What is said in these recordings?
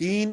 3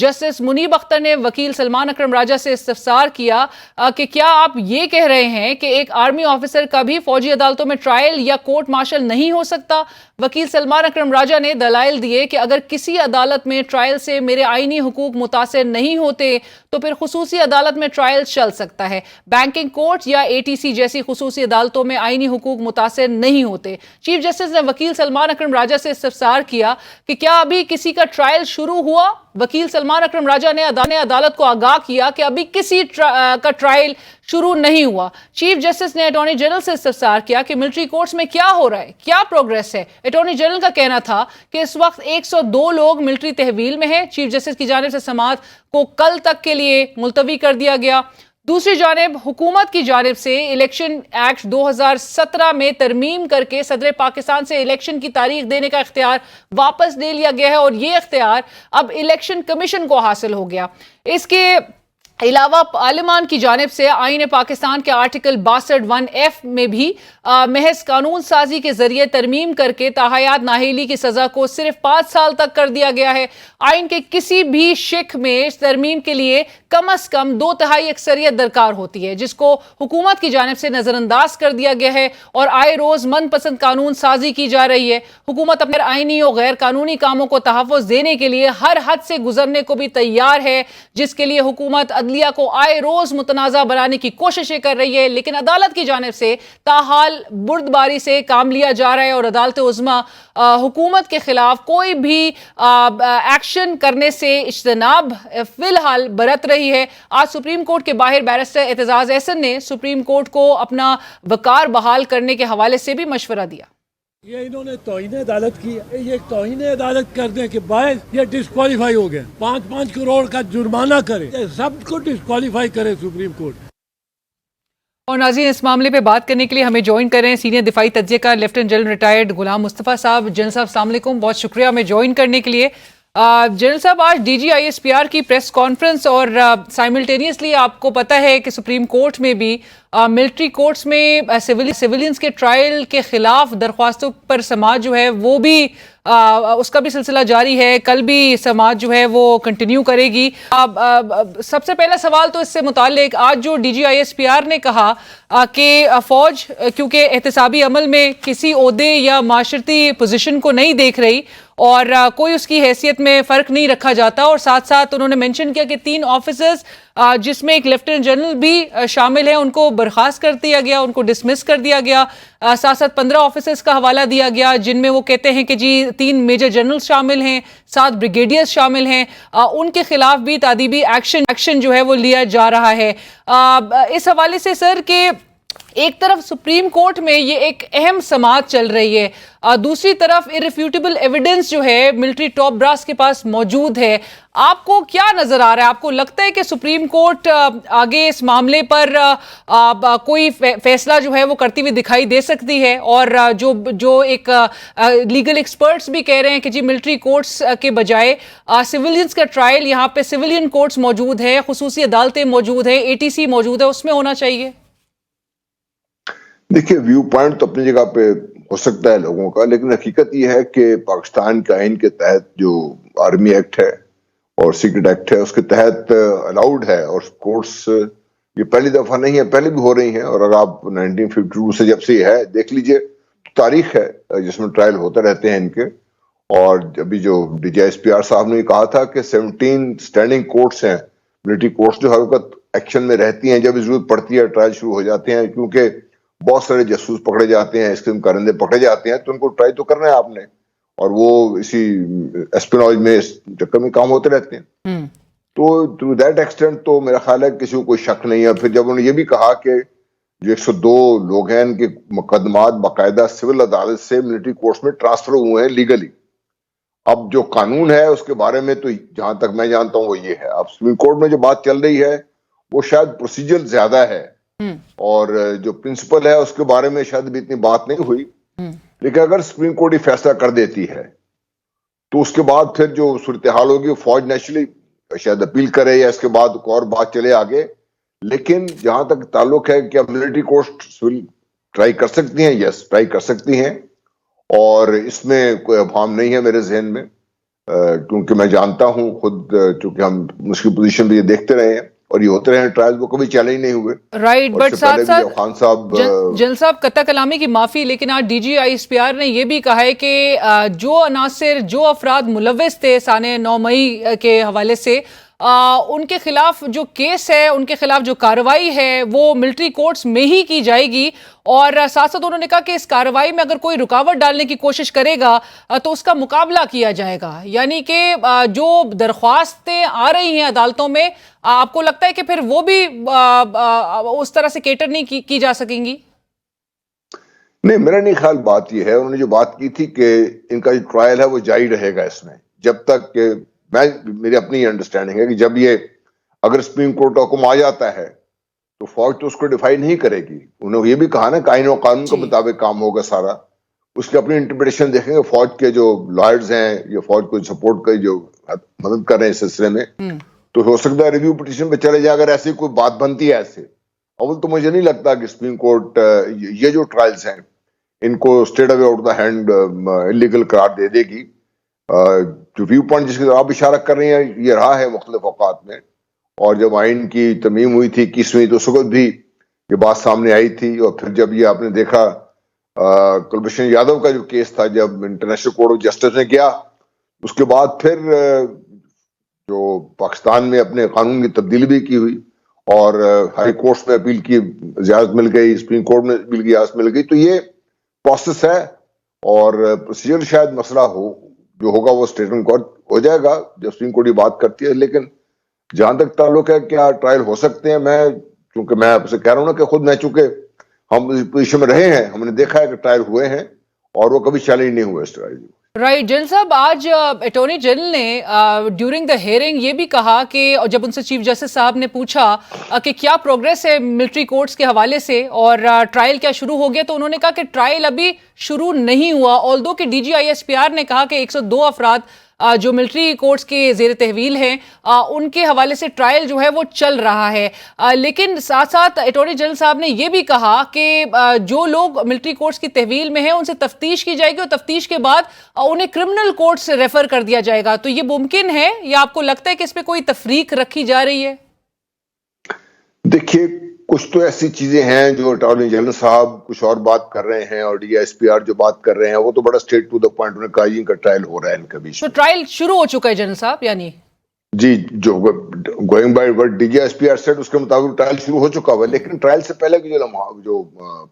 justice منیب اختر نے وکیل سلمان اکرم راجہ سے استفسار کیا کہ کیا آپ یہ کہہ رہے ہیں کہ ایک آرمی آفیسر کا بھی فوجی عدالتوں میں ٹرائل یا کورٹ مارشل نہیں ہو سکتا؟ وکیل سلمان اکرم راجہ نے دلائل دیے کہ اگر کسی عدالت میں ٹرائل سے میرے آئینی حقوق متاثر نہیں ہوتے تو پھر خصوصی عدالت میں ٹرائل چل سکتا ہے. بینکنگ کورٹ یا ATC جیسی خصوصی عدالتوں میں آئینی حقوق متاثر نہیں ہوتے. چیف جسٹس نے وکیل سلمان اکرم راجہ سے استفسار کیا کہ کیا ابھی کسی کا ٹرائل شروع ہوا؟ وکیل سلمان اکرم راجہ نے عدالت کو آگاہ کیا کہ ابھی کسی کا ٹرائل شروع نہیں ہوا. چیف جسٹس نے اٹارنی جنرل سے استفسار کیا کہ ملٹری کورٹس میں کیا ہو رہا ہے, کیا پروگریس ہے. اٹارنی جنرل کا کہنا تھا کہ اس وقت 102 لوگ ملٹری تحویل میں ہیں. چیف جسٹس کی جانب سے سماعت کو کل تک کے لیے ملتوی کر دیا گیا. دوسری جانب حکومت کی جانب سے الیکشن ایکٹ 2017 میں ترمیم کر کے صدر پاکستان سے الیکشن کی تاریخ دینے کا اختیار واپس لے لیا گیا ہے اور یہ اختیار اب الیکشن کمیشن کو حاصل ہو گیا. اس کے علاوہ پارلیمان کی جانب سے آئین پاکستان کے آرٹیکل 62(1)(f) میں بھی محض قانون سازی کے ذریعے ترمیم کر کے تاحیات نااہلی کی سزا کو صرف 5 سال تک کر دیا گیا ہے. آئین کے کسی بھی شق میں اس ترمیم کے لیے کم از کم 2/3 اکثریت درکار ہوتی ہے, جس کو حکومت کی جانب سے نظر انداز کر دیا گیا ہے اور آئے روز من پسند قانون سازی کی جا رہی ہے. حکومت اپنے آئینی اور غیر قانونی کاموں کو تحفظ دینے کے لیے ہر حد سے گزرنے کو بھی تیار ہے, جس کے لیے حکومت عدلیہ کو آئے روز متنازع بنانے کی کوششیں کر رہی ہے. لیکن عدالت کی جانب سے تاحال بردباری سے کام لیا جا رہا ہے اور عدالت عظمیٰ حکومت کے خلاف کوئی بھی ایکشن کرنے سے اجتناب فی الحال برت رہی ہے. آج سپریم کورٹ کے باہر بیرسٹر اعتزاز احسن نے سپریم کورٹ کو اپنا وقار بحال کرنے کے حوالے سے بھی مشورہ دیا. یہ انہوں نے توہین عدالت کی ہے. یہ توہین عدالت کرنے کے باعث یہ ڈسکوالیفائی ہو گئے. 5 کروڑ کا جرمانہ کرے, سب کو ڈسکوالیفائی کرے سپریم کورٹ. اور ناظرین, اس معاملے پہ بات کرنے کے لیے ہمیں جوائن کریں سینئر دفاعی تجزیہ کار lieutenant general retired Ghulam Mustafa صاحب. جنرل صاحب السلام علیکم, بہت شکریہ ہمیں جوائن کرنے کے لیے. جنرل صاحب, آج DGISPR کی پریس کانفرنس اور سائملٹینیسلی آپ کو پتہ ہے کہ سپریم کورٹ میں بھی ملٹری کورٹس میں سیولینز کے ٹرائل کے خلاف درخواستوں پر سماعت جو ہے وہ بھی اس کا بھی سلسلہ جاری ہے. کل بھی سماعت جو ہے وہ کنٹینیو کرے گی. سب سے پہلا سوال تو اس سے متعلق, آج جو DGISPR نے کہا کہ فوج کیونکہ احتسابی عمل میں کسی عہدے یا معاشرتی پوزیشن کو نہیں دیکھ رہی اور کوئی اس کی حیثیت میں فرق نہیں رکھا جاتا, اور ساتھ ساتھ انہوں نے مینشن کیا کہ 3 آفیسرز جس میں ایک لیفٹیننٹ جنرل بھی شامل ہیں ان کو برخاست کر دیا گیا, ان کو ڈسمس کر دیا گیا. ساتھ ساتھ 15 آفیسرز کا حوالہ دیا گیا جن میں وہ کہتے ہیں کہ جی 3 میجر جنرل شامل ہیں, 7 بریگیڈیئرز شامل ہیں, ان کے خلاف بھی تادیبی ایکشن جو ہے وہ لیا جا رہا ہے. اس حوالے سے سر کہ ایک طرف سپریم کورٹ میں یہ ایک اہم سماعت چل رہی ہے, دوسری طرف irrefutable ایویڈنس جو ہے ملٹری ٹاپ براس کے پاس موجود ہے. آپ کو کیا نظر آ رہا ہے؟ آپ کو لگتا ہے کہ سپریم کورٹ آگے اس معاملے پر کوئی فیصلہ جو ہے وہ کرتی ہوئی دکھائی دے سکتی ہے؟ اور جو ایک لیگل ایکسپرٹس بھی کہہ رہے ہیں کہ جی ملٹری کورٹس کے بجائے سیولینز کا ٹرائل یہاں پہ سیولین کورٹس موجود ہے, خصوصی عدالتیں موجود ہیں, ATC موجود ہے, اس میں ہونا چاہیے. دیکھیے, ویو پوائنٹ تو اپنی جگہ پہ ہو سکتا ہے لوگوں کا, لیکن حقیقت یہ ہے کہ پاکستان کے آئین کے تحت جو آرمی ایکٹ ہے اور سیکرٹ ایکٹ ہے اس کے تحت الاؤڈ ہے, اور کورٹس یہ پہلی دفعہ نہیں ہے, پہلے بھی ہو رہی ہیں. اور اگر آپ 1952 سے جب سے یہ ہے دیکھ لیجئے, تاریخ ہے جس میں ٹرائل ہوتے رہتے ہیں ان کے. اور ابھی جو DGISPR صاحب نے کہا تھا کہ 17 اسٹینڈنگ کورٹس ہیں, ملٹری کورٹس جو ہر وقت ایکشن میں رہتی ہیں, جب ضرورت پڑتی ہے ٹرائل شروع ہو جاتے ہیں, کیونکہ بہت سارے جاسوس پکڑے جاتے ہیں, اس قسم کرندے پکڑے جاتے ہیں, تو ان کو ٹرائی تو کرنا ہے آپ نے, اور وہ اسی اسپیناج میں اس چکر میں کام ہوتے رہتے ہیں. تو ٹو دیٹ ایکسٹینٹ تو میرا خیال ہے کسی کو کوئی شک نہیں ہے. پھر جب انہوں نے یہ بھی کہا کہ جو 102 لوگ ہیں ان کے مقدمات باقاعدہ سول عدالت سے ملٹری کورٹس میں ٹرانسفر ہوئے ہیں لیگلی. اب جو قانون ہے اس کے بارے میں تو جہاں تک میں جانتا ہوں وہ یہ ہے. اب سپریم کورٹ میں جو بات چل رہی ہے وہ شاید پروسیجر زیادہ ہے, اور جو پرنسپل ہے اس کے بارے میں شاید بھی اتنی بات نہیں ہوئی. لیکن اگر سپریم کورٹ یہ فیصلہ کر دیتی ہے تو اس کے بعد پھر جو صورتحال ہوگی, فوج نیچرلی شاید اپیل کرے یا اس کے بعد اور بات چلے آگے. لیکن جہاں تک تعلق ہے کہ ملٹری کورٹس ٹرائی کر سکتی ہیں, یس ٹرائی کر سکتی ہیں, اور اس میں کوئی ابہام نہیں ہے میرے ذہن میں. کیونکہ میں جانتا ہوں خود، چونکہ ہم اس کی پوزیشن پہ یہ دیکھتے رہے ہیں اور یہ ہوتے رہے ہیں ٹرائل، وہ کبھی چیلنج نہیں ہوئے. رائٹ، بٹ ساتھ ساتھ خان صاحب جنرل صاحب قطع کلامی کی معافی، لیکن آج D G I S P R نے یہ بھی کہا ہے کہ جو عناصر، جو افراد ملوث تھے سانحہ 9 مئی کے حوالے سے، ان کے خلاف جو کیس ہے، ان کے خلاف جو کارروائی ہے وہ ملٹری کورٹس میں ہی کی جائے گی، اور ساتھ ساتھ انہوں نے کہا کہ اس کارروائی میں اگر کوئی رکاوٹ ڈالنے کی کوشش کرے گا تو اس کا مقابلہ کیا جائے گا. یعنی کہ جو درخواستیں آ رہی ہیں عدالتوں میں، آپ کو لگتا ہے کہ پھر وہ بھی اس طرح سے کیٹر نہیں کی جا سکیں گی؟ نہیں، میرا نہیں خیال. بات یہ ہے، انہوں نے جو بات کی تھی کہ ان کا جو ٹرائل ہے وہ جاری رہے گا اس میں، جب تک کہ میری اپنی انڈرسٹینڈنگ ہے کہ جب یہ اگر سپریم کورٹ کا حکم آ جاتا ہے تو فوج تو اس کو ڈیفائی نہیں کرے گی. انہوں نے یہ بھی کہا نا کہ آئین و قانون کے مطابق کام ہوگا سارا، اس کی اپنی انٹرپریٹیشن دیکھیں گے. فوج کے جو لائرز ہیں یا فوج کو سپورٹ کر جو مدد کر رہے ہیں اس سلسلے میں، تو ہو سکتا ہے ریویو پٹیشن پہ چلے جائے اگر ایسی کوئی بات بنتی ہے. ایسے اول تو مجھے نہیں لگتا کہ سپریم کورٹ یہ جو ٹرائلز ہیں ان کو state away out the hand illegal قرار دے دے گی. جو ویو پوائنٹ جس کی طرف آپ اشارہ کر رہی ہیں یہ رہا ہے مختلف اوقات میں، اور جب آئین کی ترمیم ہوئی تھی 21ویں تو اس وقت بھی یہ بات سامنے آئی تھی. اور پھر جب یہ آپ نے دیکھا کلبھوشن یادو کا جو کیس تھا، جب انٹرنیشنل کورٹ آف جسٹس نے کیا، اس کے بعد پھر جو پاکستان میں اپنے قانون کی تبدیلی بھی کی ہوئی اور ہائی کورٹس میں اپیل کی اجازت مل گئی، سپریم کورٹ میں اپیل کی اجازت مل گئی. تو یہ پروسیس ہے اور پروسیجر شاید مسئلہ جو ہوگا وہ اسٹیٹ کورٹ ہو جائے گا جب سپریم کورٹ یہ بات کرتی ہے. لیکن جہاں تک تعلق ہے کیا ٹرائل ہو سکتے ہیں، چونکہ میں آپ سے کہہ رہا ہوں نا کہ خود میں چونکہ ہم اس پوزیشن میں رہے ہیں، ہم نے دیکھا ہے کہ ٹرائل ہوئے ہیں اور وہ کبھی چیلنج نہیں ہوئے اس ٹرائل. رائٹ، جنرل صاحب آج اٹارنی جنرل نے ڈیورنگ دا ہیئرنگ یہ بھی کہا کہ جب ان سے چیف جسٹس صاحب نے پوچھا کہ کیا پروگریس ہے ملٹری کورٹس کے حوالے سے اور ٹرائل کیا شروع ہو گیا، تو انہوں نے کہا کہ ٹرائل ابھی شروع نہیں ہوا. آلدو کہ D G I S P R نے کہا کہ 102 افراد جو ملٹری کورٹس کے زیر تحویل ہیں ان کے حوالے سے ٹرائل جو ہے وہ چل رہا ہے. لیکن ساتھ ساتھ اٹارنی جنرل صاحب نے یہ بھی کہا کہ جو لوگ ملٹری کورٹس کی تحویل میں ہیں ان سے تفتیش کی جائے گی اور تفتیش کے بعد انہیں کرمنل کورٹ سے ریفر کر دیا جائے گا. تو یہ ممکن ہے یا آپ کو لگتا ہے کہ اس پہ کوئی تفریق رکھی جا رہی ہے؟ دیکھیے، کچھ تو ایسی چیزیں ہیں جو اٹارنی جنرل صاحب کچھ اور بات کر رہے ہیں اور ڈی ایس پی آر جو بات کر رہے ہیں وہ تو بڑا اسٹریٹ ٹو دا پوائنٹ انہوں نے کہا ان کا ٹرائل ہو رہا ہے ان کے بیچ. تو ٹرائل شروع ہو چکا ہے جنرل صاحب؟ یعنی جی، جو going by word D G S P R سیٹ اس کے مطابق ٹرائل شروع ہو چکا ہوا ہے. لیکن ٹرائل سے پہلے کی جو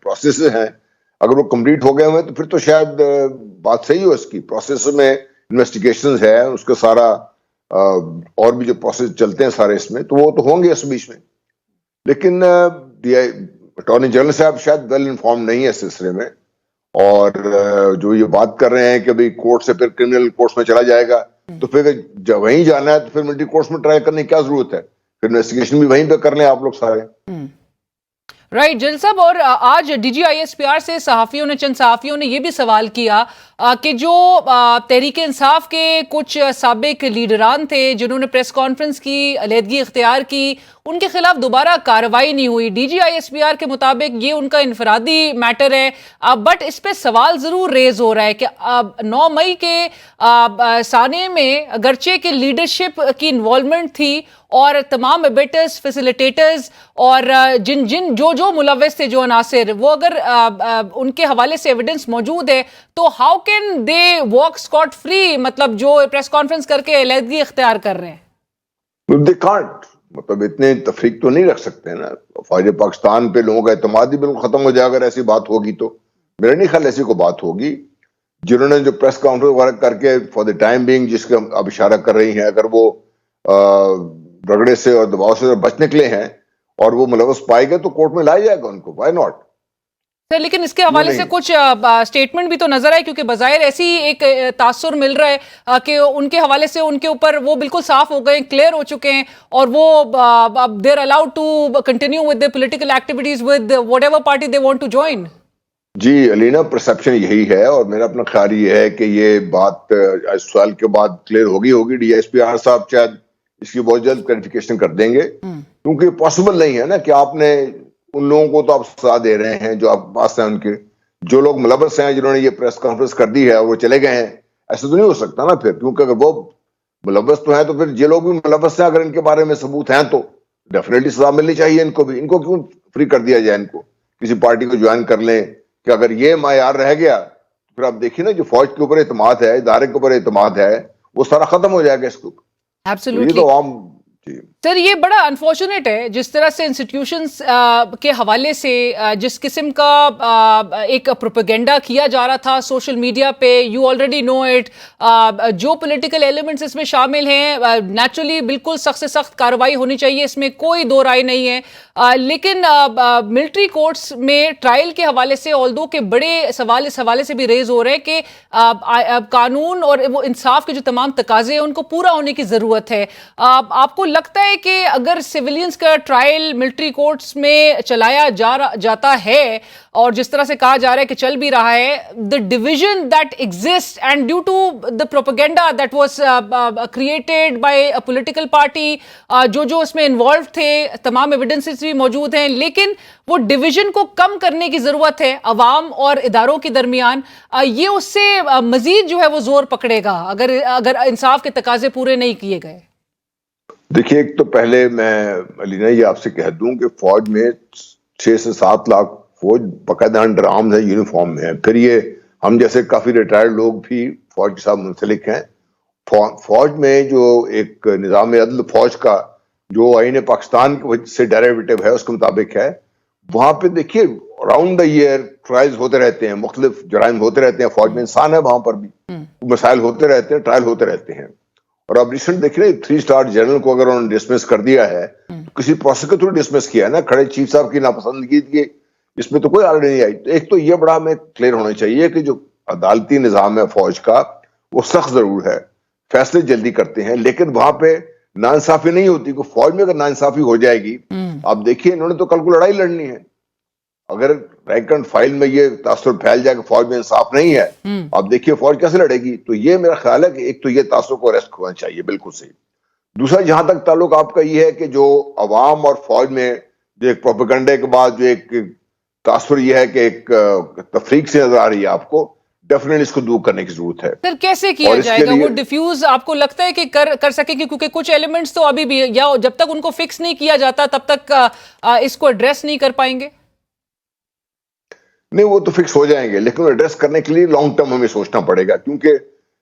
پروسیس ہیں اگر وہ کمپلیٹ ہو گئے ہوئے تو پھر تو شاید بات صحیح ہو. اس کی پروسیس میں انویسٹیگیشنز ہے، اس کا سارا اور بھی جو پروسیس چلتے ہیں سارے اس میں، تو وہ تو ہوں گے اس بیچ میں. لیکن اٹارنی جنرل صاحب شاید ویل انفارم نہیں ہے اس سلسلے میں، اور جو یہ بات کر رہے ہیں کہ بھئی کورٹ سے پھر کرمنل کورٹس میں چلا جائے گا، تو پھر جب وہیں جانا ہے تو پھر ملٹری کورٹس میں ٹرائی کرنے کی کیا ضرورت ہے؟ پھر انویسٹیگیشن بھی وہیں پہ کر لیں آپ لوگ سارے. رائٹ جنرل صاحب، اور آج D G I S P R سے چند صحافیوں نے یہ بھی سوال کیا کہ جو تحریک انصاف کے کچھ سابق لیڈران تھے جنہوں نے پریس کانفرنس کی، علیحدگی اختیار کی، ان کے خلاف دوبارہ کارروائی نہیں ہوئی. D G I S P R کے مطابق یہ ان کا انفرادی میٹر ہے، بٹ اس پہ سوال ضرور ریز ہو رہا ہے کہ 9 مئی کے سانحے میں اگرچہ کہ لیڈرشپ کی انوالومنٹ تھی اور تمام ایبیٹرز، فیسیلیٹیٹرز اور جو ملوث تھے، جو عناصر، وہ اگر ان کے حوالے سے ایویڈنس موجود ہے تو how can they walk Scott free? مطلب جو پریس کانفرنس کر کے علیحدگی اختیار کر رہے ہیں. They can't. مطلب اتنے تفریق تو نہیں رکھ سکتے نا. فوج پاکستان پہ لوگوں کا اعتماد ہی بالکل ختم ہو جائے اگر ایسی بات ہوگی. تو میرا نہیں خیال ایسی کوئی بات ہوگی. جنہوں نے جو پریس کانفرنس وغیرہ کر کے فار دا ٹائم بینگ جس کا آپ اشارہ کر رہی ہیں، اگر وہ رگڑے سے اور دباؤ سے بچ نکلے ہیں اور وہ ملوث پائے گئے تو کورٹ میں لایا جائے گا ان کو. وائی ناٹ سر؟ لیکن اس کے حوالے سے کچھ سٹیٹمنٹ بھی تو نظر آئے، کیونکہ بظاہر ایسی ایک تاثر مل رہا ہے کہ ان کے حوالے سے ان کے اوپر وہ بالکل صاف ہو گئے، کلیئر ہو چکے ہیں، اور وہ they are allowed to continue with the political activities with whatever party they want to join. جی علینا، پرسپشن یہی ہے اور میرا اپنا خیال یہ ہے کہ یہ بات اس سوال کے بعد کلیئر ہوگی. ڈی ایس پی آر صاحب شاید اس کی بہت جلد کلیریفیکیشن کر دیں گے، کیونکہ پاسبل نہیں ہے نا کہ آپ نے ان لوگوں کو تو آپ سزا دے رہے ہیں جو آپ پاس ہیں، ان کے جو لوگ ملوث ہیں جنہوں نے یہ پریس کانفرنس کر دی ہے اور وہ چلے گئے ہیں، ایسا تو نہیں ہو سکتا نا پھر, کیونکہ اگر وہ ملوث تو ہیں تو پھر یہ لوگ بھی ملوث ہیں, اگر ان کے بارے میں ثبوت ہیں تو ڈیفینیٹلی سزا ملنی چاہیے ان کو بھی. ان کو کیوں فری کر دیا جائے, ان کو کسی پارٹی کو جوائن کر لیں, کہ اگر یہ معیار رہ گیا تو پھر آپ دیکھیے نا جو فوج کے اوپر اعتماد ہے, ادارے کے اوپر اعتماد ہے, وہ سارا ختم ہو جائے گا اس کو. یہ تو عام. سر یہ بڑا انفارچونیٹ ہے جس طرح سے انسٹیٹیوشنز کے حوالے سے جس قسم کا ایک پروپیگنڈا کیا جا رہا تھا سوشل میڈیا پہ. یو آلریڈی نو اٹ, جو پولیٹیکل ایلیمنٹس اس میں شامل ہیں, نیچرلی بالکل سخت سے سخت کارروائی ہونی چاہیے, اس میں کوئی دو رائے نہیں ہے. لیکن ملٹری کورٹس میں ٹرائل کے حوالے سے آلدو کہ بڑے سوال اس حوالے سے بھی ریز ہو رہے ہیں کہ قانون اور وہ انصاف کے جو تمام تقاضے ہیں ان کو پورا ہونے کی ضرورت ہے. آپ کو لگتا ہے کہ اگر سیولینز کا ٹرائل ملٹری کورٹس میں چلایا جاتا ہے, اور جس طرح سے کہا جا رہا ہے کہ چل بھی رہا ہے, the division that exists and due to the propaganda that was created by a political party, جو اس میں انوالو تھے, تمام ایویڈنسز بھی موجود ہیں, لیکن وہ ڈویژن کو کم کرنے کی ضرورت ہے عوام اور اداروں کے درمیان. یہ اس سے مزید جو ہے وہ زور پکڑے گا اگر انصاف کے تقاضے پورے نہیں کیے گئے. دیکھیے, ایک تو پہلے میں علینا یہ آپ سے کہہ دوں کہ فوج میں 6 سے 7 لاکھ فوج باقاعدہ انڈر آرمز ہے, یونیفارم میں ہے. پھر یہ ہم جیسے کافی ریٹائرڈ لوگ بھی فوج کے ساتھ منسلک ہیں. فوج میں جو ایک نظام عدل فوج کا جو آئین پاکستان سے ڈیریویٹو ہے اس کے مطابق ہے, وہاں پہ دیکھیے اراؤنڈ دا ایئر ٹرائلز ہوتے رہتے ہیں, مختلف جرائم ہوتے رہتے ہیں. فوج میں انسان ہے, وہاں پر بھی مسائل ہوتے رہتے ہیں, ٹرائل ہوتے رہتے ہیں. اور اب ریسنٹ دیکھ رہے 3 اسٹار جنرل کو اگر انہوں نے ڈسمس کر دیا ہے تو کسی پروسیکیوٹر ڈسمس کیا ہے نا, کھڑے چیف صاحب کی ناپسندگی کی, اس میں تو کوئی آلریڈی نہیں آئی. ایک تو یہ بڑا ہمیں کلیئر ہونا چاہیے کہ جو عدالتی نظام ہے فوج کا وہ سخت ضرور ہے, فیصلے جلدی کرتے ہیں, لیکن وہاں پہ ناانصافی نہیں ہوتی. کہ فوج میں اگر ناانصافی ہو جائے گی, آپ دیکھیے انہوں نے تو کل کو لڑائی لڑنی ہے. اگر رینک اینڈ فائل میں یہ تاثر پھیل جائے کہ فوج میں انصاف نہیں ہے, آپ دیکھیے فوج کیسے لڑے گی. تو یہ میرا خیال ہے کہ ایک تو یہ تاثر کو ریسک ہونا چاہیے, بالکل صحیح. دوسرا, جہاں تک تعلق آپ کا یہ ہے کہ جو عوام اور فوج میں جو ایک پروپیگنڈے کے بعد جو ایک تاثر یہ ہے کہ ایک تفریق سے نظر آ رہی ہے آپ کو, ڈیفینیٹلی اس کو دور کرنے کی ضرورت ہے. سر کیسے کیا جائے گا وہ ڈیفیوز, آپ کو لگتا ہے کہ کر سکے گی؟ کیونکہ کچھ ایلیمنٹس تو ابھی بھی, یا جب تک ان کو فکس نہیں کیا جاتا تب تک اس کو ایڈریس نہیں کر پائیں گے. نہیں, وہ تو فکس ہو جائیں گے, لیکن ایڈریس کرنے کے لیے لانگ ٹرم ہمیں سوچنا پڑے گا. کیونکہ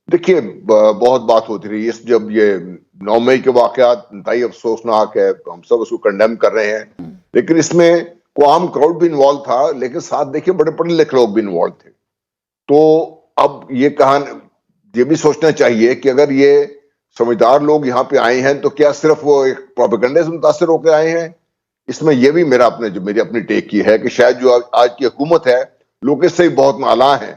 دیکھیے بہت بات ہوتی رہی ہے, جب یہ 9 مئی کے واقعات انتہائی افسوسناک ہے, ہم سب اس کو کنڈیم کر رہے ہیں, لیکن اس میں کو عام کراؤڈ بھی انوالو تھا, لیکن ساتھ دیکھیے بڑے پڑھے لکھے لوگ بھی انوالو تھے. تو اب یہ بھی سوچنا چاہیے کہ اگر یہ سمجھدار لوگ یہاں پہ آئے ہیں تو کیا صرف وہ ایک پروپیگنڈے سے متاثر ہو کے آئے ہیں. اس میں یہ بھی میری اپنی ٹیک کی ہے کہ شاید جو آج کی حکومت ہے لوگ اس سے بہت مالا ہیں,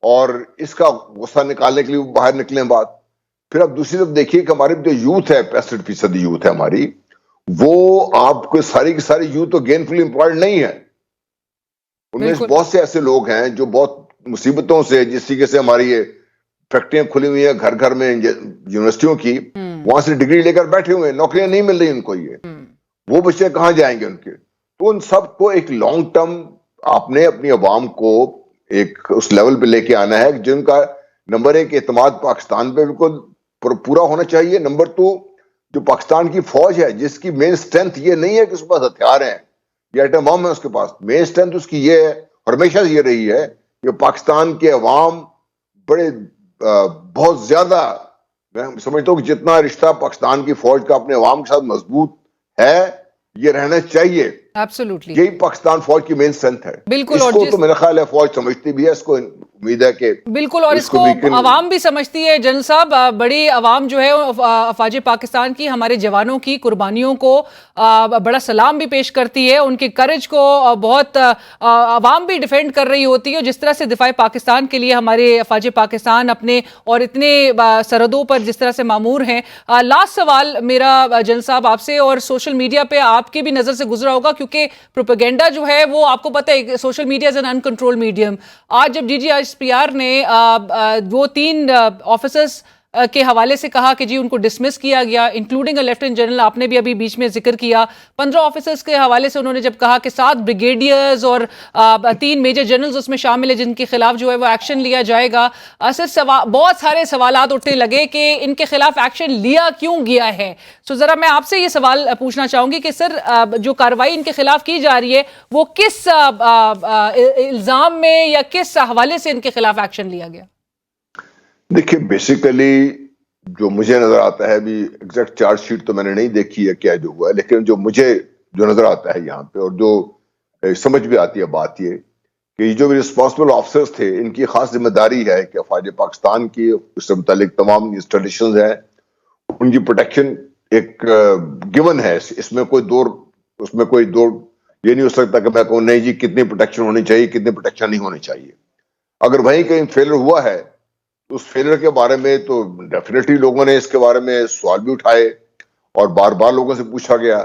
اور اس کا غصہ نکالنے کے لیے وہ باہر نکلیں بات. پھر اب دوسری طرف دیکھیے کہ ہماری جو یوتھ ہے, 65% یوتھ ہے ہماری, وہ آپ کو ساری کی ساری یوتھ تو گین فلی امپلائڈ نہیں ہے. ان میں بہت سے ایسے لوگ ہیں جو بہت مصیبتوں سے, جس طریقے سے ہماری یہ فیکٹریاں کھلی ہوئی ہیں گھر گھر میں یونیورسٹیوں کی, وہاں سے ڈگری لے کر بیٹھے ہوئے ہیں, نوکریاں نہیں مل رہی ان کو. یہ وہ بچے کہاں جائیں گے ان کے؟ تو ان سب کو ایک لانگ ٹرم آپ نے اپنی عوام کو ایک اس لیول پہ لے کے آنا ہے جن کا نمبر 1 اعتماد پاکستان پہ بالکل پورا ہونا چاہیے. نمبر 2, جو پاکستان کی فوج ہے جس کی مین اسٹرینتھ یہ نہیں ہے کہ اس کے پاس ہتھیار ہیں یا ایٹم بم ہے اس کے پاس, مین اسٹرینتھ اس کی یہ ہے, اور ہمیشہ یہ رہی ہے کہ پاکستان کے عوام بہت زیادہ, میں سمجھتا ہوں کہ جتنا رشتہ پاکستان کی فوج کا اپنے عوام کے ساتھ مضبوط ہے یہ رہنا چاہیے. ایبسولوٹلی یہی پاکستان فوج کی مین اسٹرینتھ ہے. بالکل, اس کو تو میرا خیال ہے فوج سمجھتی بھی ہے, اس کو امید ہے کہ بالکل, اور اس کو عوام بھی سمجھتی ہے. جنرل صاحب, بڑی عوام جو ہے افواج پاکستان کی, ہمارے جوانوں کی قربانیوں کو بڑا سلام بھی پیش کرتی ہے, ان کے کرج کو بہت عوام بھی ڈیفینڈ کر رہی ہوتی ہے. جس طرح سے دفاع پاکستان کے لیے ہمارے افواج پاکستان اپنے اور اتنے سرحدوں پر جس طرح سے مامور ہیں. لاسٹ سوال میرا جنرل صاحب آپ سے, اور سوشل میڈیا پہ آپ کی بھی نظر سے گزرا ہوگا کیونکہ پروپیگنڈا جو ہے وہ آپ کو پتہ ہے social media is an uncontrolled medium. آج جب DGSPR نے وہ 3 آفیسرز کے حوالے سے کہا کہ جی ان کو ڈسمس کیا گیا, انکلوڈنگ لیفٹیننٹ جنرل, آپ نے بھی ابھی بیچ میں ذکر کیا. 15 آفیسرز کے حوالے سے انہوں نے جب کہا کہ 7 بریگیڈیئرز اور 3 میجر جنرلز اس میں شامل ہیں جن کے خلاف جو ہے وہ ایکشن لیا جائے گا. بہت سارے سوالات اٹھنے لگے کہ ان کے خلاف ایکشن لیا کیوں گیا ہے. سو ذرا میں آپ سے یہ سوال پوچھنا چاہوں گی کہ سر جو کارروائی ان کے خلاف کی جا رہی ہے وہ کس الزام میں یا کس حوالے سے ان کے خلاف ایکشن لیا گیا؟ دیکھیے بیسیکلی جو مجھے نظر آتا ہے, ابھی ایگزیکٹ چارج شیٹ تو میں نے نہیں دیکھی ہے کیا جو ہوا ہے, لیکن جو نظر آتا ہے یہاں پہ اور جو سمجھ بھی آتی ہے بات یہ کہ یہ جو بھی رسپانسبل آفیسرز تھے ان کی خاص ذمہ داری ہے کہ افواج پاکستان کی اس سے متعلق تمام انسٹالیشنز ہیں ان کی پروٹیکشن ایک گیون ہے. اس میں کوئی دور یہ نہیں ہو سکتا کہ میں کہوں نہیں جی کتنی پروٹیکشن ہونی چاہیے کتنی پروٹیکشن نہیں ہونی چاہیے. اگر وہیں کہیں فیلر ہوا ہے تو اس فیلر کے بارے میں تو ڈیفینیٹلی لوگوں نے اس کے بارے میں سوال بھی اٹھائے اور بار بار لوگوں سے پوچھا گیا.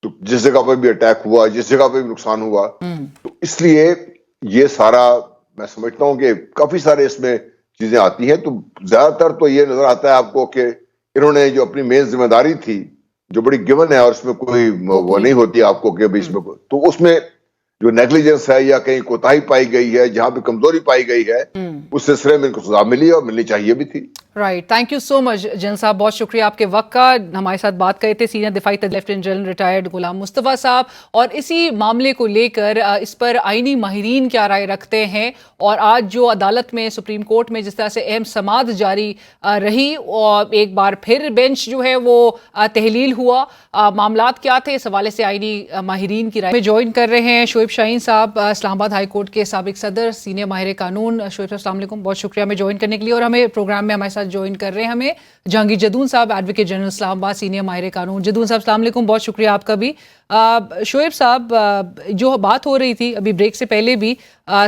تو جس جگہ پہ بھی اٹیک ہوا, جس جگہ پہ بھی نقصان ہوا, تو اس لیے یہ سارا میں سمجھتا ہوں کہ کافی سارے اس میں چیزیں آتی ہیں. تو زیادہ تر تو یہ نظر آتا ہے آپ کو کہ انہوں نے جو اپنی مین ذمہ داری تھی جو بڑی گیون ہے اور اس میں کوئی وہ نہیں ہوتی آپ کو کہ اس میں تو اس میں جو نیگلیجنس ہے یا کہیں کوتاہی پائی گئی ہے, جہاں پہ کمزوری پائی گئی ہے, اس سلسلے میں ان کو سزا ملی اور ملنی چاہیے بھی تھی. Right, thank you so much general صاحب, بہت شکریہ آپ کے وقت کا. ہمارے ساتھ بات کرے تھے سینئر دفاعی lieutenant general retired Ghulam Mustafa صاحب, اور اسی معاملے کو لے کر اس پر آئینی ماہرین کیا رائے رکھتے ہیں, اور آج جو عدالت میں سپریم کورٹ میں جس طرح سے اہم سماعت جاری رہی اور ایک بار پھر بینچ جو ہے وہ تحلیل ہوا, معاملات کیا تھے, اس حوالے سے آئینی ماہرین کی رائے میں جوائن کر رہے ہیں شعیب شاہین صاحب, اسلام آباد ہائی کورٹ کے سابق صدر, سینئر ماہر قانون. شعیب صاحب السلام علیکم, بہت شکریہ ہمیں جوائن کرنے کے لیے. اور ہمیں پروگرام میں ہمارے ساتھ جوائن کر رہے ہیں ہمیں جہانگیر جدون صاحب, ایڈوکیٹ جنرل اسلام آباد, سینئر ماہر قانون. جدون صاحب السلام علیکم, بہت شکریہ آپ کا بھی. شعیب صاحب, جو بات ہو رہی تھی ابھی بریک سے پہلے بھی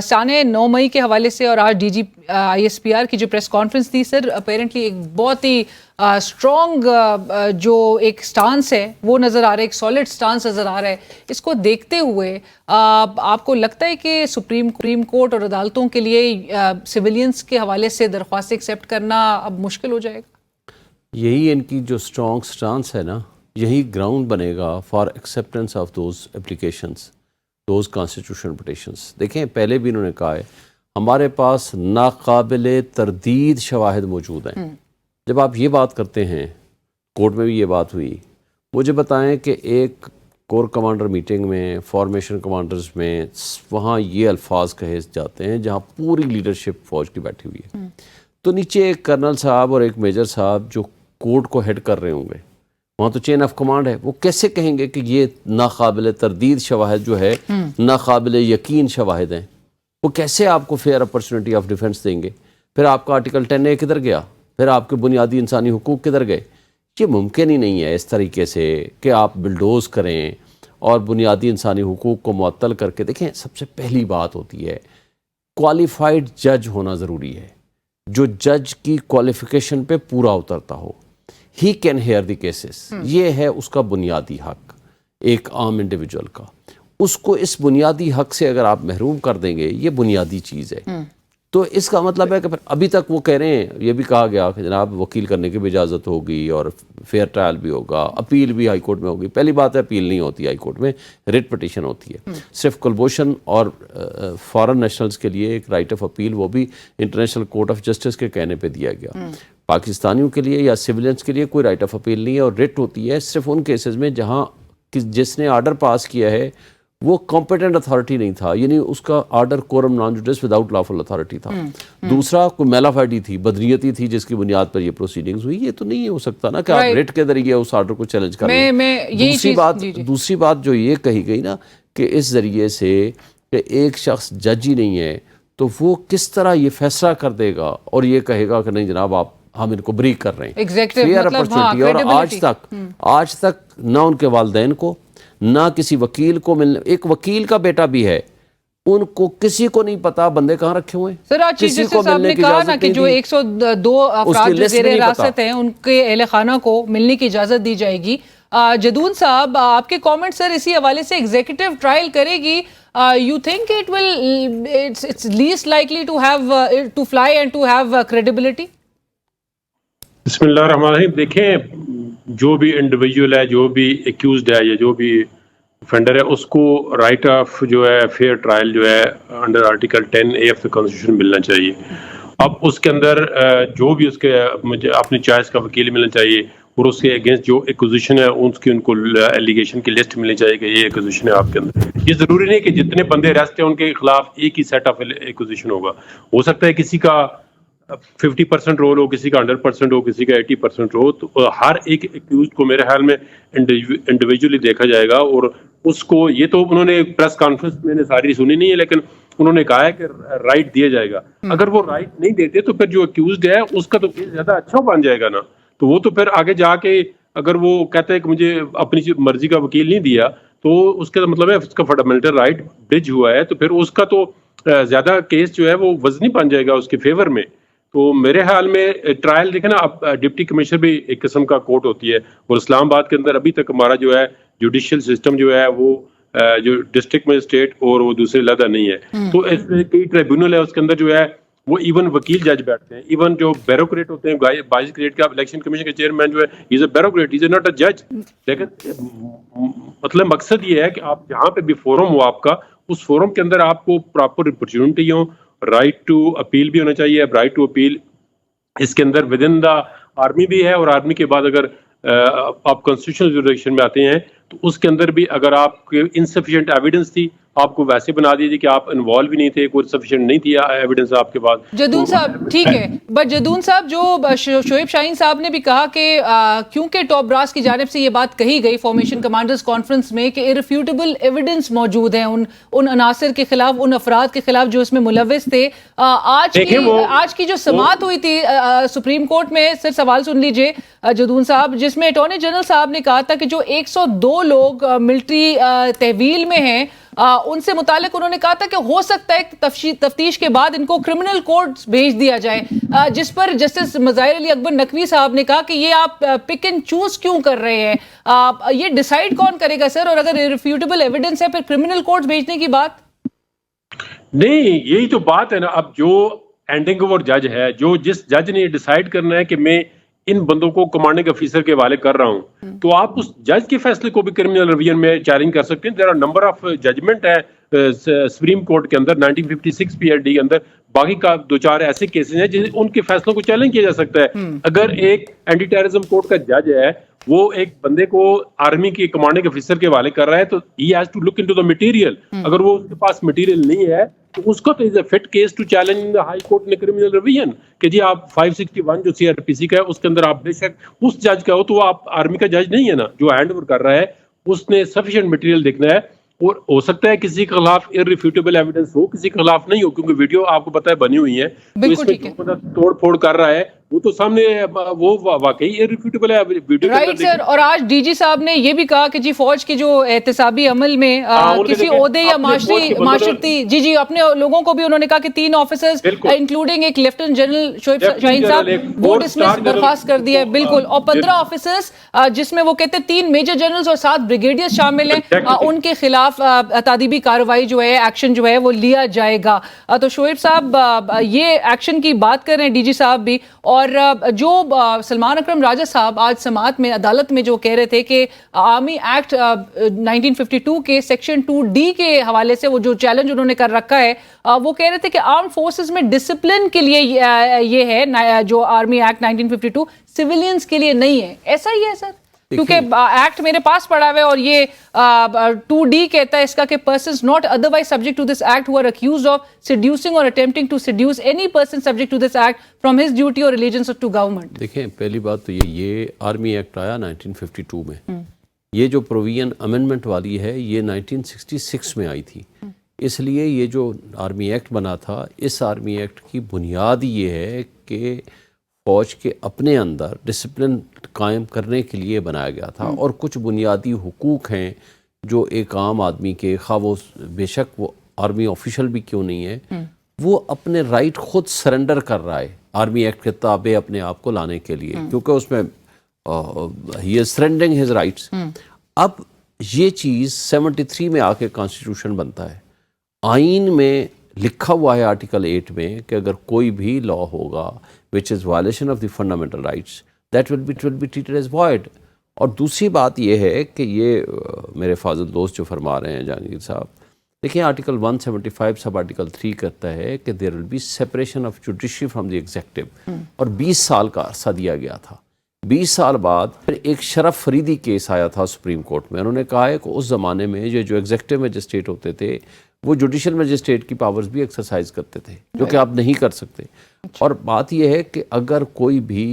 سانحہ 9 مئی کے حوالے سے اور آج ڈی جی ISPR کی جو پریس کانفرنس تھی, سر اپیرنٹلی ایک بہت ہی اسٹرانگ جو ایک سٹانس ہے وہ نظر آ رہا ہے, ایک سالڈ سٹانس نظر آ رہا ہے. اس کو دیکھتے ہوئے آپ کو لگتا ہے کہ سپریم کورٹ اور عدالتوں کے لیے سویلینس کے حوالے سے درخواست ایکسیپٹ کرنا اب مشکل ہو جائے گا؟ یہی ان کی جو اسٹرانگ سٹانس ہے نا, یہی گراؤنڈ بنے گا for acceptance of those applications, those constitution petitions. دیکھیں پہلے بھی انہوں نے کہا ہے ہمارے پاس ناقابل تردید شواہد موجود ہیں. جب آپ یہ بات کرتے ہیں, کورٹ میں بھی یہ بات ہوئی, مجھے بتائیں کہ ایک کور کمانڈر میٹنگ میں, فارمیشن کمانڈرز میں, وہاں یہ الفاظ کہے جاتے ہیں جہاں پوری لیڈرشپ فوج کی بیٹھی ہوئی ہے, تو نیچے ایک کرنل صاحب اور ایک میجر صاحب جو کورٹ کو ہیڈ کر رہے ہوں گے, وہاں تو چین آف کمانڈ ہے, وہ کیسے کہیں گے کہ یہ ناقابل تردید شواہد جو ہے ناقابل یقین شواہد ہیں؟ وہ کیسے آپ کو فیئر اپرچونٹی آف ڈیفنس دیں گے؟ پھر آپ کا آرٹیکل 10A کدھر گیا؟ پھر آپ کے بنیادی انسانی حقوق کدھر گئے؟ یہ ممکن ہی نہیں ہے اس طریقے سے کہ آپ بلڈوز کریں اور بنیادی انسانی حقوق کو معطل کر کے. دیکھیں سب سے پہلی بات ہوتی ہے کوالیفائڈ جج ہونا ضروری ہے, جو جج کی کوالیفیکیشن پہ پورا اترتا ہو. He can hear the cases, یہ ہے اس کا بنیادی حق ایک عام انڈیویجول کا. اس کو اس بنیادی حق سے اگر آپ محروم کر دیں گے, یہ بنیادی چیز ہے, تو اس کا مطلب ہے کہ ابھی تک وہ کہہ رہے ہیں, یہ بھی کہا گیا کہ جناب وکیل کرنے کی بھی اجازت ہوگی اور فیئر ٹرائل بھی ہوگا, اپیل بھی ہائی کورٹ میں ہوگی. پہلی بات ہے اپیل نہیں ہوتی ہائی کورٹ میں, ریٹ پٹیشن ہوتی ہے. صرف کلبھوشن اور فارن نیشنلز کے لیے ایک رائٹ آف اپیل, وہ بھی انٹرنیشنل کورٹ آف جسٹس کے کہنے پہ دیا گیا. پاکستانیوں کے لیے یا سویلینس کے لیے کوئی رائٹ آف اپیل نہیں ہے, اور ریٹ ہوتی ہے صرف ان کیسز میں جہاں جس نے آرڈر پاس کیا ہے وہ کمپیٹنٹ اتھارٹی نہیں تھا, یعنی اس کا order coram non judice without lawful authority تھا. دوسرا کوئی میلافائڈی تھی, بدنیتی تھی, جس کی بنیاد پر یہ پروسیڈنگز ہوئی. یہ تو نہیں ہو سکتا نا کہ آپ ریٹ کے ذریعے اس آرڈر کو چیلنج کر لیں. دوسری بات جو یہ کہی گئی نا کہ اس ذریعے سے کہ ایک شخص جج ہی نہیں ہے تو وہ کس طرح یہ فیصلہ کر دے گا اور یہ کہے گا کہ نہیں جناب آپ ہم ان کو بریک کر رہے ہیں. Fair opportunity. اور آج تک نہ ان کے والدین کو نہ کسی وکیل کو ملنے, ایک وکیل کا بیٹا بھی ہے, ان کو کسی کو نہیں پتا بندے کہاں رکھے ہوئے ہیں. سر آج چیف جسٹس صاحب نے کہا نا کہ جو 102 افراد جو زیر حراست ہیں ان کے اہل خانہ کو ملنے کی اجازت دی جائے گی. جدون صاحب آپ کے کامنٹ سر اسی حوالے سے, ایگزیکٹو ٹرائل کرے گی, you think it will it's least likely to have to fly and to have credibility? بسم اللہ الرحمن الرحیم. دیکھیں جو بھی انڈیویجول ہے, جو بھی ایکیوزڈ ہے یا جو بھی offender ہے, اس کو رائٹ آف جو ہے فیئر ٹرائل جو ہے under article 10A of the constitution ملنا چاہیے. اب اس کے اندر جو بھی اس کے اپنی چوائس کا وکیل ملنا چاہیے, اور اس کے اگینسٹ جو ایکوزیشن ہے اس کی ان کو ایلیگیشن کی لسٹ ملنی چاہیے کہ یہ ایکوزیشن ہے آپ کے اندر. یہ ضروری نہیں کہ جتنے بندے ارسٹ ہیں ان کے خلاف ایک ہی سیٹ آف ایکوزیشن ہوگا. ہو سکتا ہے کسی کا 50% رول ہو, کسی کا 100% ہو, کسی کا 80% ہو. تو ہر ایک ایکیوزڈ کو میرے خیال میں انڈیویجولی دیکھا جائے گا. اور اس کو یہ تو انہوں نے پریس کانفرنس میں نے ساری سنی نہیں ہے, لیکن انہوں نے کہا ہے کہ رائٹ دیا جائے گا. اگر وہ رائٹ نہیں دیتے تو پھر جو ایکیوزڈ ہے اس کا تو زیادہ اچھا بن جائے گا نا. تو وہ تو پھر آگے جا کے اگر وہ کہتا ہے کہ مجھے اپنی مرضی کا وکیل نہیں دیا, تو اس کا مطلب ہے اس کا فنڈامنٹل رائٹ برج ہوا ہے, تو پھر اس کا تو زیادہ کیس جو ہے وہ وزنی بن جائے گا اس کے فیور میں. تو میرے خیال میں ٹرائل دیکھیں نا, اب ڈپٹی کمشنر بھی ایک قسم کا کورٹ ہوتی ہے, اور اسلام آباد کے اندر ابھی تک ہمارا جو ہے جوڈیشل سسٹم جو ہے وہ جو ڈسٹرکٹ مجسٹریٹ اور وہ دوسرے علیحدہ نہیں ہے. تو اس میں کئی ٹریبیونل ہے, اس کے اندر جو ہے وہ ایون وکیل جج بیٹھتے ہیں, ایون جو بیوروکریٹ ہوتے ہیں, 22 گریڈ کا الیکشن کمیشن کا چیئرمین جو ہے از a bureaucrat, is a not a جج. لیکن مطلب مقصد یہ ہے کہ آپ جہاں پہ بھی فورم ہو آپ کا, اس فورم کے اندر آپ کو پراپر اپرچونٹی ہو, رائٹ ٹو اپیل بھی ہونا چاہیے. اب رائٹ ٹو اپیل اس کے اندر ود ان دا آرمی بھی ہے, اور آرمی کے بعد اگر آپ کانسٹیٹیوشنل جوریڈکشن میں آتے ہیں تو اس کے اندر بھی اگر آپ کے انسفیشینٹ ایویڈنس تھی, آپ کو ویسے بنا دیجیے کہ آپ انوالو بھی نہیں تھے, کوئی سفیشینٹ نہیں تھی ایویڈنس آپ کے پاس. جدون صاحب ٹھیک ہے, بٹ جدون صاحب جو شعیب شاہین صاحب نے بھی کہا کہ کیونکہ ٹاپ براس کی جانب سے یہ بات کہی گئی فارمیشن کمانڈرز کانفرنس میں کہ ارریفیوٹیبل ایویڈنس موجود ہیں ان عناصر کے خلاف, ان افراد کے خلاف جو اس میں ملوث تھے. آج کی جو سماعت ہوئی تھی سپریم کورٹ میں, صرف سوال سن لیجئے جدون صاحب, جس میں اٹارنی جنرل صاحب نے کہا تھا کہ جو 102 لوگ ملٹری تحویل میں ہیں ان سے متعلق انہوں نے کہا تھا کہ ہو سکتا ہے تفتیش کے بعد ان کو کرمنل کورٹ بھیج دیا جائے, جس پر جسٹس مظاہر علی اکبر نقوی صاحب نے کہا کہ یہ آپ پک اینڈ چوز کیوں کر رہے ہیں, یہ ڈیسائیڈ کون کرے گا سر, اور اگر ارریفیوٹیبل ایویڈنس ہے پھر کرمنل کورٹ بھیجنے کی بات نہیں, یہی تو بات ہے نا. اب جو اینڈنگ اوور جج ہے, جو جس جج نے ڈیسائیڈ کرنا ہے کہ میں ان بندوں کو کمانڈنگ افیسر کے حوالے کر رہا ہوں, تو آپ اس جج کے فیصلے کو بھی کرمنل ریویژن میں چیلنج کر سکتے ہیں. There are number of judgment ہے سپریم کورٹ کے اندر 1956 PRD کے اندر, باقی کا 2-4 ایسے کیسز ہیں جن ان کے فیصلوں کو چیلنج کیا جا سکتا ہے. اگر ایک اینٹی ٹیررزم کورٹ کا جج ہے وہ ایک بندے کو آرمی کے کمانڈنگ افیسر کے حوالے کر رہا ہے, تو he has to look into the material. اگر وہ اس کے پاس مٹیریل نہیں ہے تو اس کو تو is a fit case to challenge high court نے کرمنل ریویژن کہ جی آپ 561 جو CRPC کا ہے اس کے اندر آپ بے شک اس جج کا ہو, تو وہ آپ آرمی کا جج نہیں ہے نا جو ہینڈ اوور کر رہا ہے, اس نے سفیشینٹ مٹیریل دیکھنا ہے. اور ہو سکتا ہے کسی کے خلاف ارریفیوٹیبل ایویڈنس ہو, کسی کے خلاف نہیں ہو, کیونکہ ویڈیو آپ کو پتہ ہے بنی ہوئی ہے, تو اس میں جو بندہ توڑ پھوڑ کر رہا ہے وہ تو سامنے وہ واقعی ارریفیوٹیبل ہے ویڈیو. رائٹ سر, اور آج ڈی جی صاحب نے یہ بھی کہا کہ جی فوج کے جو احتسابی عمل میں کسی عہدے یا معاشرتی جی اپنے لوگوں کو بھی انہوں نے کہا کہ 3 آفیسرز انکلوڈنگ ایک لیفٹنٹ جنرل شعیب شاہین صاحب وہ ڈسمس برخاست کر دیا ہے, بالکل, اور 15 آفیسرز جس میں وہ کہتے ہیں 3 میجر جنرلز اور 7 بریگیڈیئرز شامل ہیں, ان کے خلاف تادیبی کارروائی جو ہے ایکشن جو ہے وہ لیا جائے گا. تو شعیب صاحب یہ ایکشن کی بات کر رہے ہیں ڈی جی صاحب بھی, اور جو سلمان اکرم راجہ صاحب آج سماعت میں عدالت میں جو کہہ رہے تھے کہ آرمی ایکٹ 1952 کے سیکشن 2D کے حوالے سے وہ جو چیلنج انہوں نے کر رکھا ہے, وہ کہہ رہے تھے کہ آرم فورسز میں ڈسپلن کے لیے یہ ہے جو آرمی ایکٹ 1952 سیولینز کے لیے نہیں ہے. ایسا ہی ہے سر, کیونکہ ایکٹ میرے پاس پڑا ہوا ہے اور یہ 2D کہتا ہے اس کا کہ persons not otherwise subject to this act who are accused of seducing or attempting to seduce any person subject to this act from his duty or allegiance to government. دیکھیں پہلی بات تو یہ آرمی ایکٹ آیا 1952 میں, یہ جو provision amendment والی ہے یہ 1966 میں آئی تھی. اس لیے یہ جو آرمی ایکٹ بنا تھا, اس آرمی ایکٹ کی بنیاد یہ ہے کہ فوج کے اپنے اندر ڈسپلن قائم کرنے کے لیے بنایا گیا تھا, اور کچھ بنیادی حقوق ہیں جو ایک عام آدمی کے, خواہ وہ بے شک وہ آرمی آفیشل بھی کیوں نہیں ہے, وہ اپنے رائٹ خود سرنڈر کر رہا ہے آرمی ایکٹ کے تابع اپنے آپ کو لانے کے لیے, کیونکہ اس میں ہی از سرنڈرنگ ہز رائٹس. اب یہ چیز 73 میں آ کے کانسٹیٹیوشن بنتا ہے, آئین میں لکھا ہوا ہے آرٹیکل 8 میں کہ اگر کوئی بھی لا ہوگا which is violation of the fundamental rights, that will be treated as void. اور دوسری بات یہ ہے کہ یہ میرے فاضل دوست جو فرما رہے ہیں جہانگیر صاحب، دیکھیں آرٹیکل 175 سب آرٹیکل 3 کہتا ہے کہ there will be separation of judiciary from the executive, اور 20 سال کا عرصہ دیا گیا تھا. 20 سال بعد پھر ایک شرف فریدی کیس آیا تھا سپریم کورٹ میں. انہوں نے کہا ہے کہ اس زمانے میں جو ایگزیکٹو میجسٹریٹ ہوتے تھے وہ جوڈیشل میجسٹریٹ کی پاورز بھی ایکسرسائز کرتے تھے، جو کہ آپ نہیں کر سکتے. اور بات یہ ہے کہ اگر کوئی بھی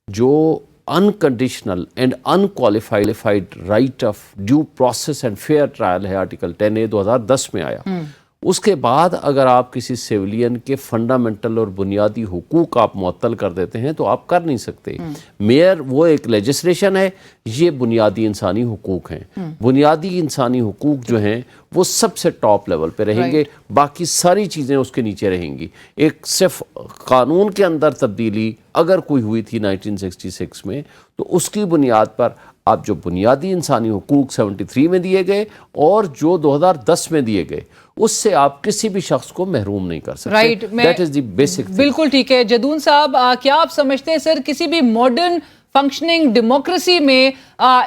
جو unconditional and unqualified right of due process and fair trial ہے، آرٹیکل 10A 2010 میں آیا، اس کے بعد اگر آپ کسی سیولین کے فنڈامنٹل اور بنیادی حقوق آپ معطل کر دیتے ہیں تو آپ کر نہیں سکتے. میئر وہ ایک لیجسلیشن ہے، یہ بنیادی انسانی حقوق ہیں. بنیادی انسانی حقوق جو ہیں وہ سب سے ٹاپ لیول پہ رہیں گے، باقی ساری چیزیں اس کے نیچے رہیں گی. ایک صرف قانون کے اندر تبدیلی اگر کوئی ہوئی تھی 1966 میں، تو اس کی بنیاد پر آپ جو بنیادی انسانی حقوق 73 میں دیے گئے اور جو 2010 میں دیے گئے، اس سے آپ کسی بھی شخص کو محروم نہیں کر سکتے. Right, that is the basic. بالکل ٹھیک ہے. جدون صاحب، کیا آپ سمجھتے ہیں سر کسی بھی ماڈرن فنکشننگ ڈیموکریسی میں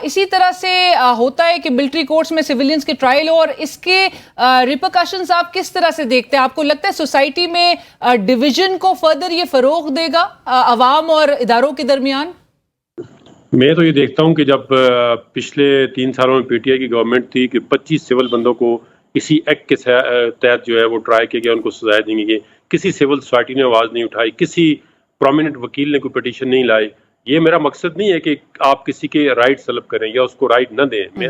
اسی طرح سے ہوتا ہے کہ ملٹری کورٹس میں سیویلینز کے ٹرائل ہو، اور اس کے ریپرکشنز آپ کس طرح سے دیکھتے ہیں؟ آپ کو لگتا ہے سوسائٹی میں ڈویژن کو فردر یہ فروغ دے گا عوام اور اداروں کے درمیان؟ میں تو یہ دیکھتا ہوں کہ جب پچھلے 3 سالوں میں پی ٹی آئی کی گورنمنٹ تھی کہ 25 سول بندوں کو کسی ایکٹ کے تحت جو ہے وہ ٹرائی کیا گیا، ان کو سزائیں دی گئی. کسی سول سوسائٹی نے آواز نہیں اٹھائی، کسی پرومیننٹ وکیل نے کوئی پٹیشن نہیں لائی. یہ میرا مقصد نہیں ہے کہ آپ کسی کے رائٹ طلب کریں یا اس کو رائٹ نہ دیں. میں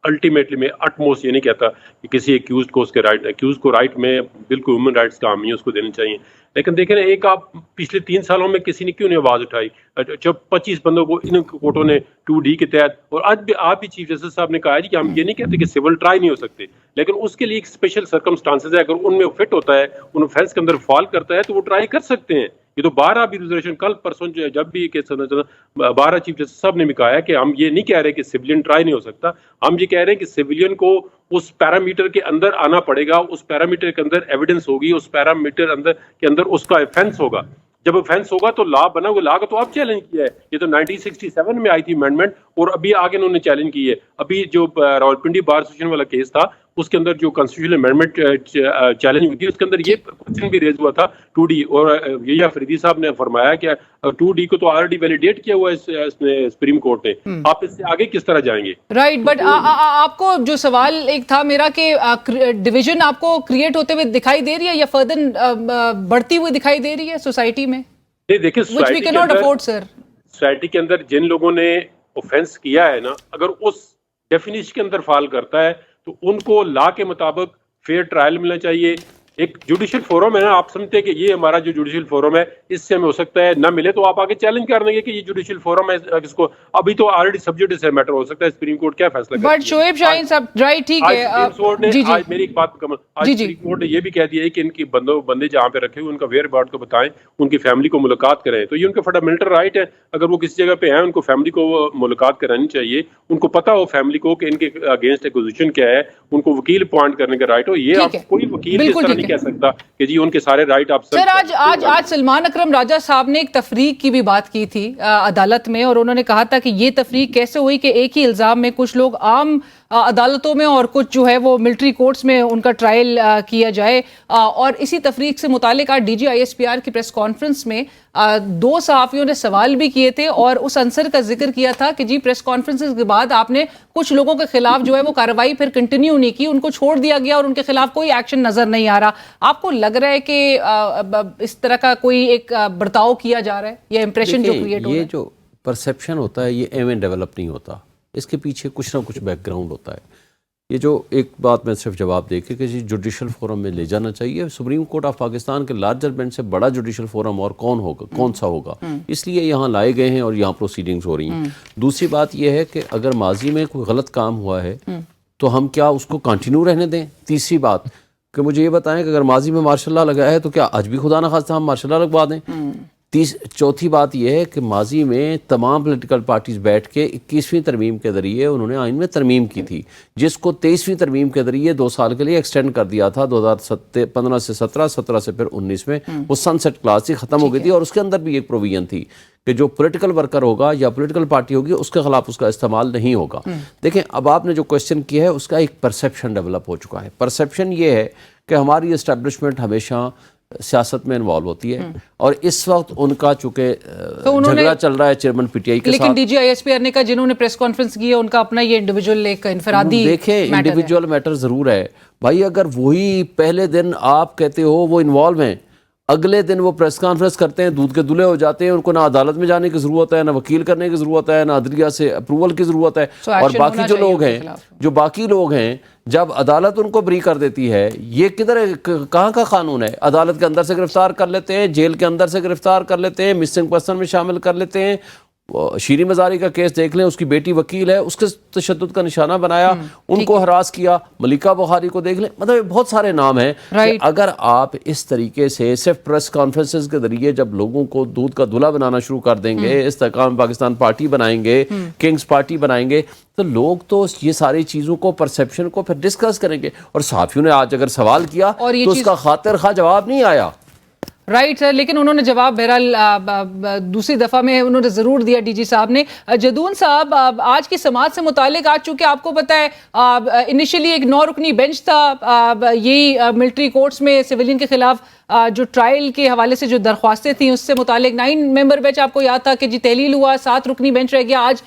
الٹیمیٹلی میں اٹ موسٹ یہ نہیں کہتا کہ کسی ایکیوزڈ کو اس کے رائٹ، ایکیوزڈ کو رائٹ میں بالکل ہیومن رائٹس کا حامی ہے، اس کو دینے چاہیے. لیکن دیکھیں نا، ایک آپ پچھلے 3 سالوں میں کسی نے کیوں نہیں آواز اٹھائی؟ جب 25 بندوں کو ان کورٹوں نے 2D کے تحت، اور آج بھی آپ بھی چیف جسٹس صاحب نے کہا ہے کہ ہم یہ نہیں کہتے کہ سول ٹرائی نہیں ہو سکتے، لیکن اس کے لیے ایک اسپیشل سرکمسٹانسز ہے. اگر ان میں فٹ ہوتا ہے، ان offense کے اندر فال کرتا ہے، تو وہ ٹرائی کر سکتے ہیں. یہ تو 12 بھی ریزرویشن کل پرسوں جب بھی 12 چیف جسٹس صاحب نے بھی کہا ہے کہ ہم یہ نہیں کہہ رہے کہ سیویلین ٹرائی نہیں ہو سکتا، ہم یہ کہہ رہے ہیں کہ سیویلین کو اس پیرامیٹر کے اندر آنا پڑے گا، اس پیرامیٹر کے اندر ایویڈنس ہوگی، اس پیرامیٹر کے اندر اس کا افینس ہوگا. جب افینس ہوگا تو لا بنا، وہ لا کا تو آپ چیلنج کیا ہے. یہ تو 1967 میں آئی تھی امینڈمنٹ، اور ابھی آگے انہوں نے چیلنج کی ہے. ابھی جو راولپنڈی بار ایسوسیشن والا کیس تھا، اس کے اندر جو کانسٹیٹیوشنل امینڈمنٹ چیلنج ہوئی تھی، اس کے اندر یہ کوشچن بھی ریز ہوا تھا 2D، اور یہ فریدی صاحب نے فرمایا کہ 2D کو تو آلریڈی ویلیڈیٹ کیا ہوا ہے اس نے سپریم کورٹ نے، آپ اس سے آگے کس طرح جائیں گے؟ رائٹ، بٹ آپ کو جو سوال ایک تھا میرا کہ ڈویژن آپ کو کریٹ ہوتے ہوئے دکھائی دے رہی ہے یا فردر بڑھتی ہوئی دکھائی دے رہی ہے سوسائٹی میں؟ دیکھیں، سوسائٹی کے اندر جن لوگوں نے اوفینس کیا ہے نا، اگر اس ڈیفینیشن کے اندر فال کرتا ہے تو ان کو لا کے مطابق فیئر ٹرائل ملنا چاہیے. ایک جوڈیشل فورم ہے نا، آپ سمجھتے ہیں کہ یہ ہمارا جو جوڈیشل فورم ہے اس سے ہمیں ہو سکتا ہے نہ ملے، تو آپ آگے چیلنج کر دیں گے کہ یہ جوڈیشل فورم ہے، اس کو ابھی تو آلریڈی سبجیکٹس ہے، میٹر ہو سکتا ہے سپریم کورٹ کیا فیصلہ کرے. بٹ شعیب شاہین صاحب، رائٹ، ٹھیک ہے، آج میری ایک بات مکمل، آج سپریم کورٹ نے یہ بھی کہہ دیا ہے کہ ان کی بندے جہاں پہ رکھے ہوئے ان کا ویئر اباؤٹ کو بتائیں، ان کی فیملی کو ملاقات کریں. تو یہ ان کا فنڈامنٹل رائٹ ہے. اگر وہ کسی جگہ پہ ہیں، ان کو فیملی کو ملاقات کرانی چاہیے، ان کو پتا ہو فیملی کو کہ ان کے اگینسٹ ایکوزیشن کیا ہے، ان کو وکیل اپوائنٹ کرنے کا رائٹ ہو. یہ آپ کوئی وکیل اس طرح نہیں کہہ سکتا کہ جی ان کے سارے رائٹ آپ سر. آج سلمان اکرم راجہ صاحب نے ایک تفریق کی بھی بات کی تھی عدالت میں، اور انہوں نے کہا تھا کہ یہ تفریق کیسے ہوئی کہ ایک ہی الزام میں کچھ لوگ عام عدالتوں میں اور کچھ جو ہے وہ ملٹری کورٹس میں ان کا ٹرائل کیا جائے. اور اسی تفریق سے متعلق آج D G I S P R کی پریس کانفرنس میں 2 صحافیوں نے سوال بھی کیے تھے اور اس عنصر کا ذکر کیا تھا کہ جی پریس کانفرنس کے بعد آپ نے کچھ لوگوں کے خلاف جو ہے وہ کارروائی پھر کنٹینیو نہیں کی، ان کو چھوڑ دیا گیا اور ان کے خلاف کوئی ایکشن نظر نہیں آ رہا. آپ کو لگ رہا ہے کہ اس طرح کا کوئی ایک برتاؤ کیا جا رہا ہے یا امپریشن جو کریٹ ہو رہا ہے؟ یہ جو پرسیپشن ہوتا ہے یہ ایویں ڈیولپ نہیں ہوتا، اس کے پیچھے کچھ نہ کچھ بیک گراؤنڈ ہوتا ہے. یہ جو ایک بات میں صرف جواب دے کے کہ جوڈیشل فورم میں لے جانا چاہیے. سپریم کورٹ آف پاکستان کے لارجر بینچ سے بڑا جوڈیشل فورم اور کون سا ہوگا، اس لیے یہاں لائے گئے ہیں اور یہاں پروسیڈنگز ہو رہی ہیں. دوسری بات یہ ہے کہ اگر ماضی میں کوئی غلط کام ہوا ہے تو ہم کیا اس کو کنٹینیو رہنے دیں؟ تیسری بات کہ مجھے یہ بتائیں کہ اگر ماضی میں مارشل لا لگایا ہے تو کیا آج بھی خدا نخواستہ ہم مارشل لا لگوا دیں؟ چوتھی بات یہ ہے کہ ماضی میں تمام پولیٹیکل پارٹیز بیٹھ کے 21ویں ترمیم کے ذریعے انہوں نے آئین میں ترمیم کی تھی، جس کو 23ویں ترمیم کے ذریعے 2 سال کے لیے ایکسٹینڈ کر دیا تھا، 2015 سے 17 سے پھر 19 میں وہ سن سیٹ کلاس تھی، ختم ہو گئی تھی، اور اس کے اندر بھی ایک پروویژن تھی کہ جو پولیٹیکل ورکر ہوگا یا پولیٹیکل پارٹی ہوگی اس کے خلاف اس کا استعمال نہیں ہوگا۔ دیکھیں اب آپ نے جو کوشچن کیا ہے اس کا ایک پرسیپشن ڈیولپ ہو چکا ہے۔ پرسیپشن یہ ہے کہ ہماری اسٹیبلشمنٹ ہمیشہ سیاست میں انوالو ہوتی ہے، اور اس وقت ان کا چونکہ جھگڑا چل رہا ہے چیئرمین پی ٹی آئی کے ساتھ، لیکن D G I S P R نے کہا جنہوں نے پریس کانفرنس کی ہے ان کا اپنا یہ انڈیویجول ایک انفرادی دیکھیں انڈیویجول میٹر ضرور ہے بھائی، اگر وہی پہلے دن آپ کہتے ہو وہ انوالو ہیں، اگلے دن وہ پریس کانفرنس کرتے ہیں، دودھ کے دلے ہو جاتے ہیں، ان کو نہ عدالت میں جانے کی ضرورت ہے، نہ وکیل کرنے کی ضرورت ہے، نہ عدلیہ سے اپروول کی ضرورت ہے، اور باقی جو لوگ ہیں باقی لوگ ہیں جب عدالت ان کو بری کر دیتی ہے، یہ کدھر کہاں کا قانون ہے؟ عدالت کے اندر سے گرفتار کر لیتے ہیں، جیل کے اندر سے گرفتار کر لیتے ہیں، مسنگ پرسن میں شامل کر لیتے ہیں۔ شیریں مزاری کا کیس دیکھ لیں، اس کی بیٹی وکیل ہے، اس کے تشدد کا نشانہ بنایا، ان کو ہراس کیا۔ ملکہ بخاری کو دیکھ لیں، مطلب بہت سارے نام ہیں کہ اگر آپ اس طریقے سے صرف پریس کانفرنسز کے ذریعے جب لوگوں کو دودھ کا دلہا بنانا شروع کر دیں گے، استحکام پاکستان پارٹی بنائیں گے، کنگز پارٹی بنائیں گے، تو لوگ تو یہ ساری چیزوں کو پرسیپشن کو پھر ڈسکس کریں گے۔ اور صحافیوں نے آج اگر سوال کیا تو اس کا خاطر خواہ جواب نہیں آیا، رائٹ سر، لیکن انہوں نے جواب بہرحال دوسری دفعہ میں انہوں نے ضرور دیا ڈی جی صاحب نے۔ جدون صاحب، آج کی سماعت سے متعلق آج چونکہ آپ کو پتہ ہے انیشلی ایک 9 رکنی بینچ تھا، یہی ملٹری کورٹس میں سویلین کے خلاف جو ٹرائل کے حوالے سے جو درخواستیں تھیں اس سے متعلق 9 ممبر بینچ آپ کو یاد تھا کہ جی تحلیل ہوا، 7 رکنی بینچ رہ گیا۔ آج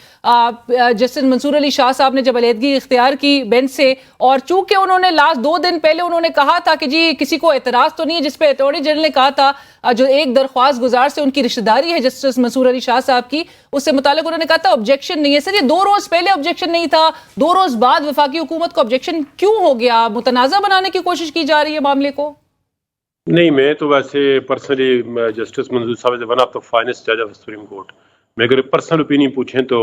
جسٹس منصور علی شاہ صاحب نے جب علیحدگی اختیار کی بینچ سے، اور چونکہ انہوں نے لاسٹ 2 دن پہلے انہوں نے کہا تھا کہ جی کسی کو اعتراض تو نہیں ہے، جس پہ اٹارنی جنرل نے کہا تھا جو ایک درخواست گزار سے ان کی رشتہ داری ہے جسٹس منصور علی شاہ صاحب کی، اس سے متعلق انہوں نے کہا تھا آبجیکشن نہیں ہے۔ سر یہ 2 روز پہلے آبجیکشن نہیں تھا، 2 روز بعد وفاقی حکومت کو آبجیکشن کیوں ہو گیا؟ متنازع بنانے کی کوشش کی جا رہی ہے معاملے کو؟ نہیں، میں تو ویسے پرسنلی جسٹس منظور صاحب ون آف دا فائنسٹ جج آف سپریم کورٹ، میں اگر پرسنل اوپینین پوچھیں تو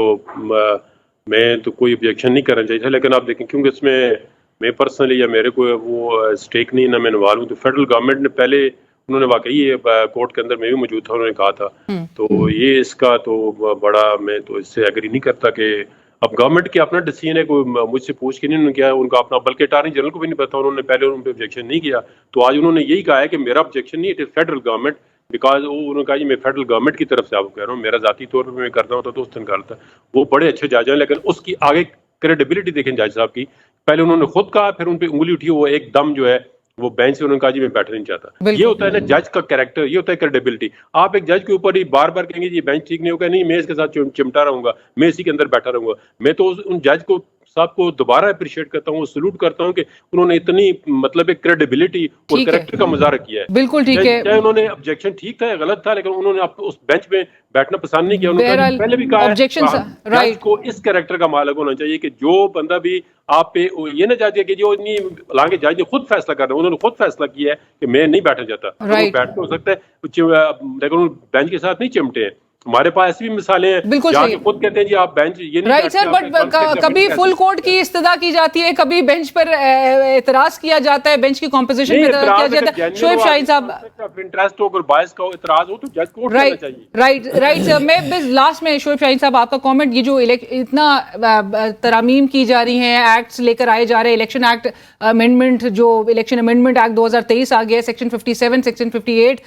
میں تو کوئی آبجیکشن نہیں کرنا چاہیے تھا، لیکن آپ دیکھیں کیونکہ اس میں پرسنلی یا میرے کو وہ اسٹیک نہیں، نہ میں انوالو ہوں، تو فیڈرل گورنمنٹ نے پہلے انہوں نے واقعی یہ کورٹ کے اندر میں بھی موجود تھا، انہوں نے کہا تھا، تو یہ اس کا تو بڑا میں تو اس سے ایگری نہیں کرتا کہ اب گورنمنٹ کی اپنا ڈیسیژن ہے، کوئی مجھ سے پوچھ کے نہیں انہوں نے کیا، ان کا اپنا، بلکہ اٹارنی جنرل کو بھی نہیں پتا، انہوں نے پہلے ان پہ آبجیکشن نہیں کیا، تو آج انہوں نے یہی کہا ہے کہ میرا آبجیکشن نہیں، it is federal government, because انہوں نے کہا جی میں فیڈرل گورنمنٹ کی طرف سے آپ کو کہہ رہا ہوں، میرا ذاتی طور پہ میں کرتا ہوں تو اس دن کرتا، وہ بڑے اچھے جج ہیں، لیکن اس کی آگے کریڈیبلٹی دیکھیں جج صاحب کی، پہلے انہوں نے خود کہا، پھر ان پہ انگلی اٹھی، وہ ایک دم جو ہے وہ بینچ سے انہوں نے کہا جی میں بیٹھنا نہیں چاہتا۔ یہ ہوتا ہے نا جج کا کریکٹر، یہ ہوتا ہے کریڈیبلٹی۔ آپ ایک جج کے اوپر ہی بار بار کہیں گے جی بینچ ٹھیک نہیں ہوگا، نہیں میں اس کے ساتھ چمٹا رہوں گا، میں اسی کے اندر بیٹھا رہوں گا۔ میں تو ان جج کو صاحب کو دوبارہ اپریشیٹ کرتا ہوں، سلوٹ کرتا ہوں کہ انہوں نے اتنی مطلب ایک کریڈیبلٹی اور کریکٹر کا مظاہرہ کیا ہے۔ بالکل ٹھیک ہے، چاہے انہوں نے آبجیکشن ٹھیک تھا یا غلط تھا، لیکن انہوں نے اس بینچ میں بیٹھنا پسند نہیں کیا۔ انہوں نے پہلے بھی کہا ہے جج کو اس کریکٹر کا مالک ہونا چاہیے کہ جو بندہ بھی آپ پہ یہ نہ چاہتے کہ جو حالانکہ جج نے خود فیصلہ کرنا، انہوں نے خود فیصلہ کیا ہے کہ میں نہیں بیٹھنا چاہتا، بیٹھ ہو سکتا ہے لیکن انہوں بینچ کے ساتھ نہیں چمٹے ہیں۔ ہمارے پاس ایسی بھی مثالیں ہیں جہاں خود کہتے ہیں جی آپ بینچ یہ نہیں، رائٹ سر، بٹ کبھی فل کورٹ کی استدعا کی جاتی ہے، کبھی بینچ پر اعتراض کیا جاتا ہے، بینچ کی کمپوزیشن میں اعتراض کیا جاتا ہے۔ شعیب شاہین صاحب، انٹرسٹ ہو اور بائس کا اعتراض ہو تو جج کورٹ کرنا چاہیے۔ رائٹ سر، میں لاسٹ میں شعیب شاہین صاحب آپ کا کامنٹ، یہ جو اتنا ترامیم کی جا رہی ہیں، ایکٹس لے کر آئے جا رہے ہیں، الیکشن ایکٹ امینڈمنٹ، جو الیکشن امینڈمنٹ ایکٹ 2023 آ گیا ہے، سیکشن 57 سیکشن 58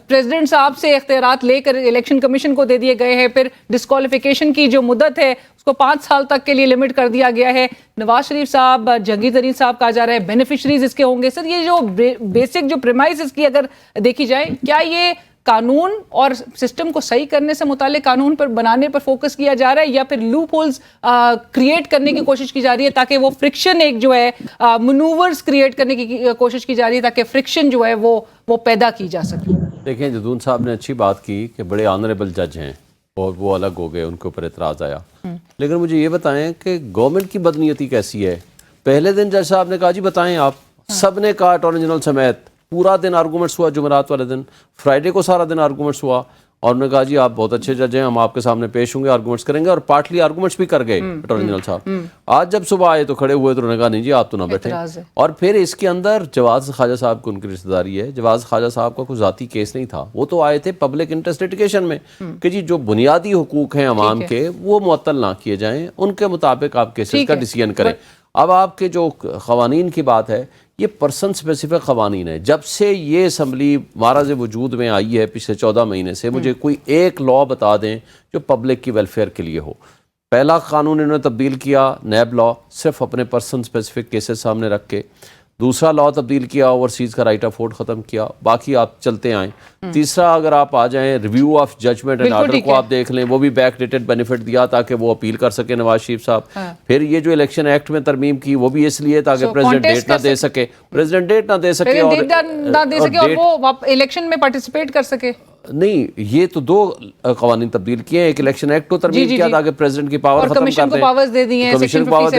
پریزیڈنٹ صاحب سے اختیارات لے کر الیکشن کمیشن کو دے دیے گئے ہیں، پھر ڈسکوالیفیکیشن کی جو مدت ہے اس کو 5 سال تک کے لیے لمٹ کر دیا گیا ہے۔ نواز شریف صاحب، جہانگیر ترین صاحب کہا جا رہا ہے بینیفیشریز اس کے ہوں گے۔ سر یہ جو بیسک جو پریمائز اس کی اگر دیکھی جائے، کیا یہ قانون اور سسٹم کو صحیح کرنے سے متعلق قانون پر بنانے پر فوکس کیا جا رہا ہے، یا پھر لوپ ہولز کریٹ کرنے کی کوشش کی جا رہی ہے تاکہ وہ فرکشن ایک جو ہے منوورز کریٹ کرنے کی کوشش کی جا رہی ہے تاکہ فرکشن جو ہے وہ پیدا کی جا سکے؟ دیکھیں جدون صاحب نے اچھی بات کی کہ بڑے آنریبل جج ہیں اور وہ الگ ہو گئے، ان کے اوپر اعتراض آیا، لیکن مجھے یہ بتائیں کہ گورنمنٹ کی بدنیتی کیسی ہے؟ پہلے دن جج صاحب نے کہا جی بتائیں آپ، سب نے کہا اٹارنی جنرل سمیت، پورا دن آرگومنٹس ہوا، جمعرات والے دن، فرائیڈے کو سارا دن آرگومنٹس ہوا، اور انہوں نے کہا جی آپ بہت اچھے جج ہیں, ہم آپ کے سامنے پیش ہوں گے, آرگومنٹس کریں گے, اور پارٹلی آرگومنٹس بھی کر گئے اٹارنی جنرل صاحب. آج جب صبح آئے تو کھڑے ہوئے تو انہوں نے کہا نہیں جی آپ تو نہ بیٹھیں. اور پھر اس کے اندر جواز خواجہ صاحب کو ان کی رشتہ داری ہے. جواز خواجہ صاحب کا کوئی ذاتی کیس نہیں تھا, وہ تو آئے تھے پبلک انٹرسٹ لٹیگیشن میں کہ جی جو بنیادی حقوق ہیں عوام کے وہ معطل نہ کیے جائیں, ان کے مطابق آپ کیسز کا ڈیسیژن کریں. اب آپ کے جو قوانین کی بات ہے یہ پرسن اسپیسیفک قوانین ہے. جب سے یہ اسمبلی معرض وجود میں آئی ہے پچھلے 14 مہینے سے, مجھے کوئی ایک لا بتا دیں جو پبلک کی ویلفیئر کے لیے ہو. پہلا قانون انہوں نے تبدیل کیا نیب لا, صرف اپنے پرسن اسپیسیفک کیسز سامنے رکھ کے. دوسرا لا تبدیل کیا, اوورسیز کا رائٹ آف ووٹ ختم کیا. باقی آپ چلتے آئیں. تیسرا اگر آپ آ جائیں review of judgment and order کو آپ دیکھ لیں, وہ بھی بیک ڈیٹڈ بینیفٹ دیا تاکہ وہ اپیل کر سکے نواز شریف صاحب. پھر یہ جو الیکشن ایکٹ میں ترمیم کی وہ بھی اس لیے تاکہ پریزیڈنٹ ڈیٹ نہ دے سکے, اور وہ الیکشن میں پارٹیسپیٹ کر سکے. نہیں, یہ تو دو قوانین تبدیل کیے ہیں. ایک الیکشن ایکٹ کو ترمیم کیا تاکہ پریزیڈنٹ کی پاور ختم کر دیں, کمیشن کو پاور دے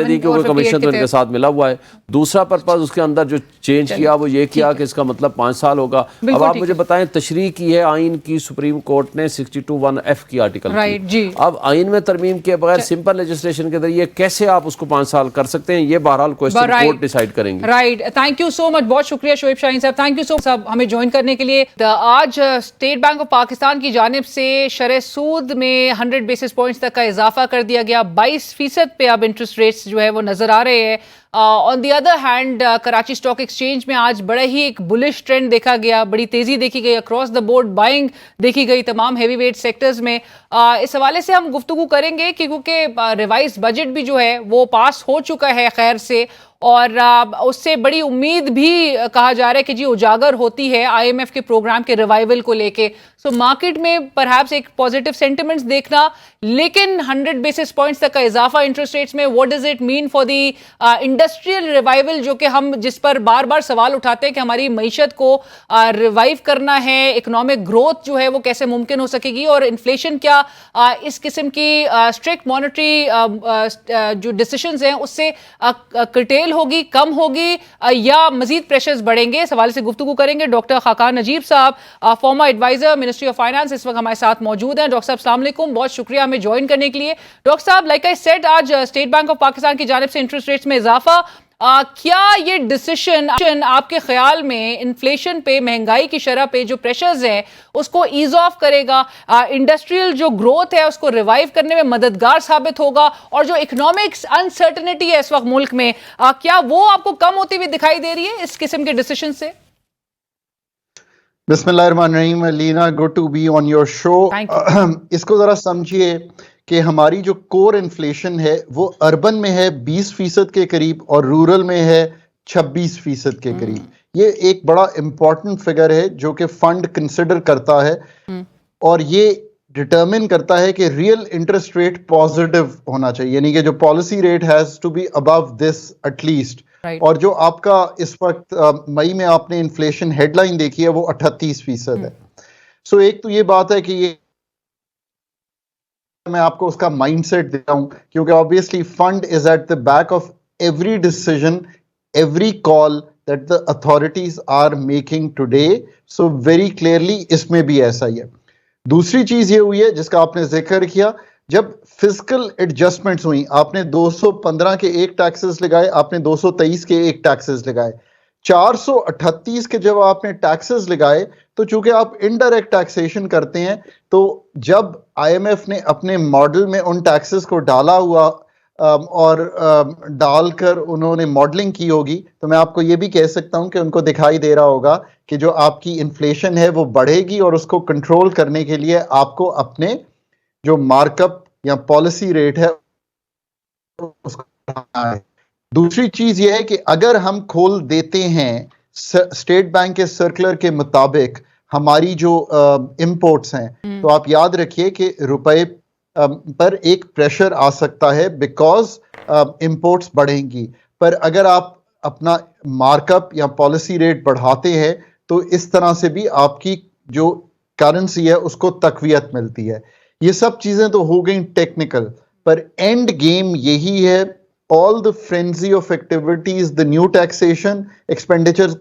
دی کیونکہ کمیشن تو ان کے ساتھ ملا ہوا ہے. دوسرا پرپز اس کے اندر جو چینج کیا وہ یہ کیا کہ اس کا مطلب 5 سال ہوگا. اب آپ مجھے بتائیں, تشریح کی ہے آئین کی سپریم کورٹ نے 62(1)(f) کی آرٹیکل کی. اب آئین میں ترمیم کے بغیر سمپل لیجسلیشن کے ذریعے کیسے آپ اس کو 5 سال کر سکتے ہیں, یہ بہرحال کوسچن کورٹ ڈیسائیڈ کریں گے. رائٹ, تھینک یو سو مچ, بہت شکریہ شعیب شاہین صاحب, تھینک یو سو مچ ہمیں جوائن کرنے کے لیے. آج اسٹیٹ بینک آف پاکستان کی جانب سے شرح سود میں 100 بیسس پوائنٹس تک کا اضافہ کر دیا گیا. 22% پہ اب انٹرسٹ ریٹس جو ہے وہ نظر آ رہے ہیں. On the other hand Karachi stock exchange میں آج بڑا ہی ایک بلش ٹرینڈ دیکھا گیا, بڑی تیزی دیکھی گئی, اکراس دا بورڈ بائنگ دیکھی گئی تمام ہیوی ویٹ سیکٹرز میں. اس حوالے سے ہم گفتگو کریں گے کہ کیونکہ ریوائز بجٹ بھی جو ہے وہ پاس ہو چکا ہے خیر سے, اور اس سے بڑی امید بھی کہا جا رہا ہے کہ جی اجاگر ہوتی ہے آئی ایم ایف کے پروگرام کے ریوائول کو لے کے. سو مارکیٹ میں پرہیپس ایک پازیٹیو سینٹیمنٹس دیکھنا, لیکن 100 بیسس پوائنٹس تک کا اضافہ انٹرسٹ ریٹس میں, what does it mean for the industrial revival, جو کہ ہم جس پر بار بار سوال اٹھاتے ہیں کہ ہماری معیشت کو ریوائیو کرنا ہے, اکنامک گروتھ جو ہے وہ کیسے ممکن ہو سکے گی, اور انفلیشن کیا اس قسم کی اسٹرکٹ مانیٹری جو ڈیسیشنز ہیں اس سے کرٹیل ہوگی, کم ہوگی, یا مزید پریشرز بڑھیں گے. اس حوالے سے گفتگو کریں گے. ڈاکٹر خاقان نجیب صاحب, former adviser ministry of finance, اس وقت ہمارے ساتھ موجود ہیں. ڈاکٹر صاحب السلام علیکم, بہت شکریہ ہمیں جوائن کرنے کے لیے. ڈاکٹر صاحب, لائک آئی سیڈ, آج اسٹیٹ بینک آف پاکستان کی جانب سے انٹرسٹ ریٹس میں اضافہ, کیا یہ ڈیسیشن آپ کے خیال میں انفلیشن پہ, مہنگائی کی شرح پہ جو پریشرز ہیں اس کو ایز آف کرے گا, انڈسٹریل جو گروتھ ہے اس کو ریوائیو کرنے میں مددگار ثابت ہوگا, اور جو اکنامکس انسرٹنٹی ہے اس وقت ملک میں, کیا وہ آپ کو کم ہوتی ہوئی دکھائی دے رہی ہے اس قسم کے ڈیسیشن سے؟ بسم اللہ الرحمن الرحیم. Lina, good to be on your show. اس کو ذرا سمجھیے کہ ہماری جو کور انفلیشن ہے وہ اربن میں ہے 20% کے قریب اور رورل میں ہے 26% کے قریب. یہ ایک بڑا امپورٹنٹ فگر ہے جو کہ فنڈ کنسیڈر کرتا ہے, اور یہ ڈٹرمن کرتا ہے کہ ریئل انٹرسٹ ریٹ پازیٹیو ہونا چاہیے, یعنی کہ جو policy rate has to be above this at least. اور جو آپ کا اس وقت مئی میں آپ نے انفلیشن ہیڈ لائن دیکھی ہے وہ 38% ہے. سو ایک تو یہ بات ہے کہ یہ میں آپ کو اس کا مائنڈ سیٹ دیتا ہوں, کیونکہ obviously fund is at the back of every decision, every call that the authorities are making today. So very clearly اس میں بھی ایسا ہی ہے. دوسری چیز یہ ہوئی ہے جس کا آپ نے ذکر کیا, جب فزیکل ایڈجسٹمنٹس ہوئی, آپ نے 215 کے ایک ٹیکسز لگائے, آپ نے 223 کے ایک ٹیکسز لگائے, 438 کے جب آپ نے ٹیکسز لگائے تو چونکہ آپ انڈائریکٹ ٹیکسیشن کرتے ہیں, تو جب آئی ایم ایف نے اپنے ماڈل میں ان ٹیکسز کو ڈالا ہوا اور ڈال کر انہوں نے ماڈلنگ کی ہوگی, تو میں آپ کو یہ بھی کہہ سکتا ہوں کہ ان کو دکھائی دے رہا ہوگا کہ جو آپ کی انفلیشن ہے وہ بڑھے گی, اور اس کو کنٹرول کرنے کے لیے آپ کو اپنے جو مارک اپ یا پالیسی ریٹ ہے اس کو بڑھانا ہے. دوسری چیز یہ ہے کہ اگر ہم کھول دیتے ہیں اسٹیٹ بینک کے سرکولر کے مطابق ہماری جو امپورٹس ہیں, تو آپ یاد رکھیے کہ روپے پر ایک پریشر آ سکتا ہے بیکاز امپورٹس بڑھیں گی. پر اگر آپ اپنا مارک اپ یا پالیسی ریٹ بڑھاتے ہیں تو اس طرح سے بھی آپ کی جو کرنسی ہے اس کو تقویت ملتی ہے. یہ سب چیزیں تو ہو گئیں ٹیکنیکل, پر اینڈ گیم یہی ہے all the frenzy of activities, the new taxation, expenditure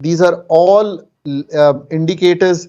These are all indicators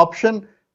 option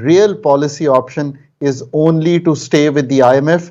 real policy option is only to stay with the IMF.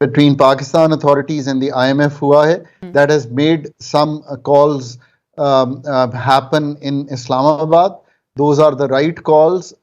between Pakistan authorities and the IMF hua hai, that has made some calls happen in Islamabad. Those are the right calls.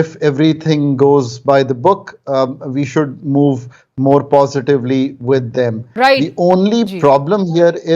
if everything goes by the book, we should move more positively with them. Right. The only problem here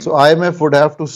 So IMF would have to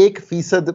1%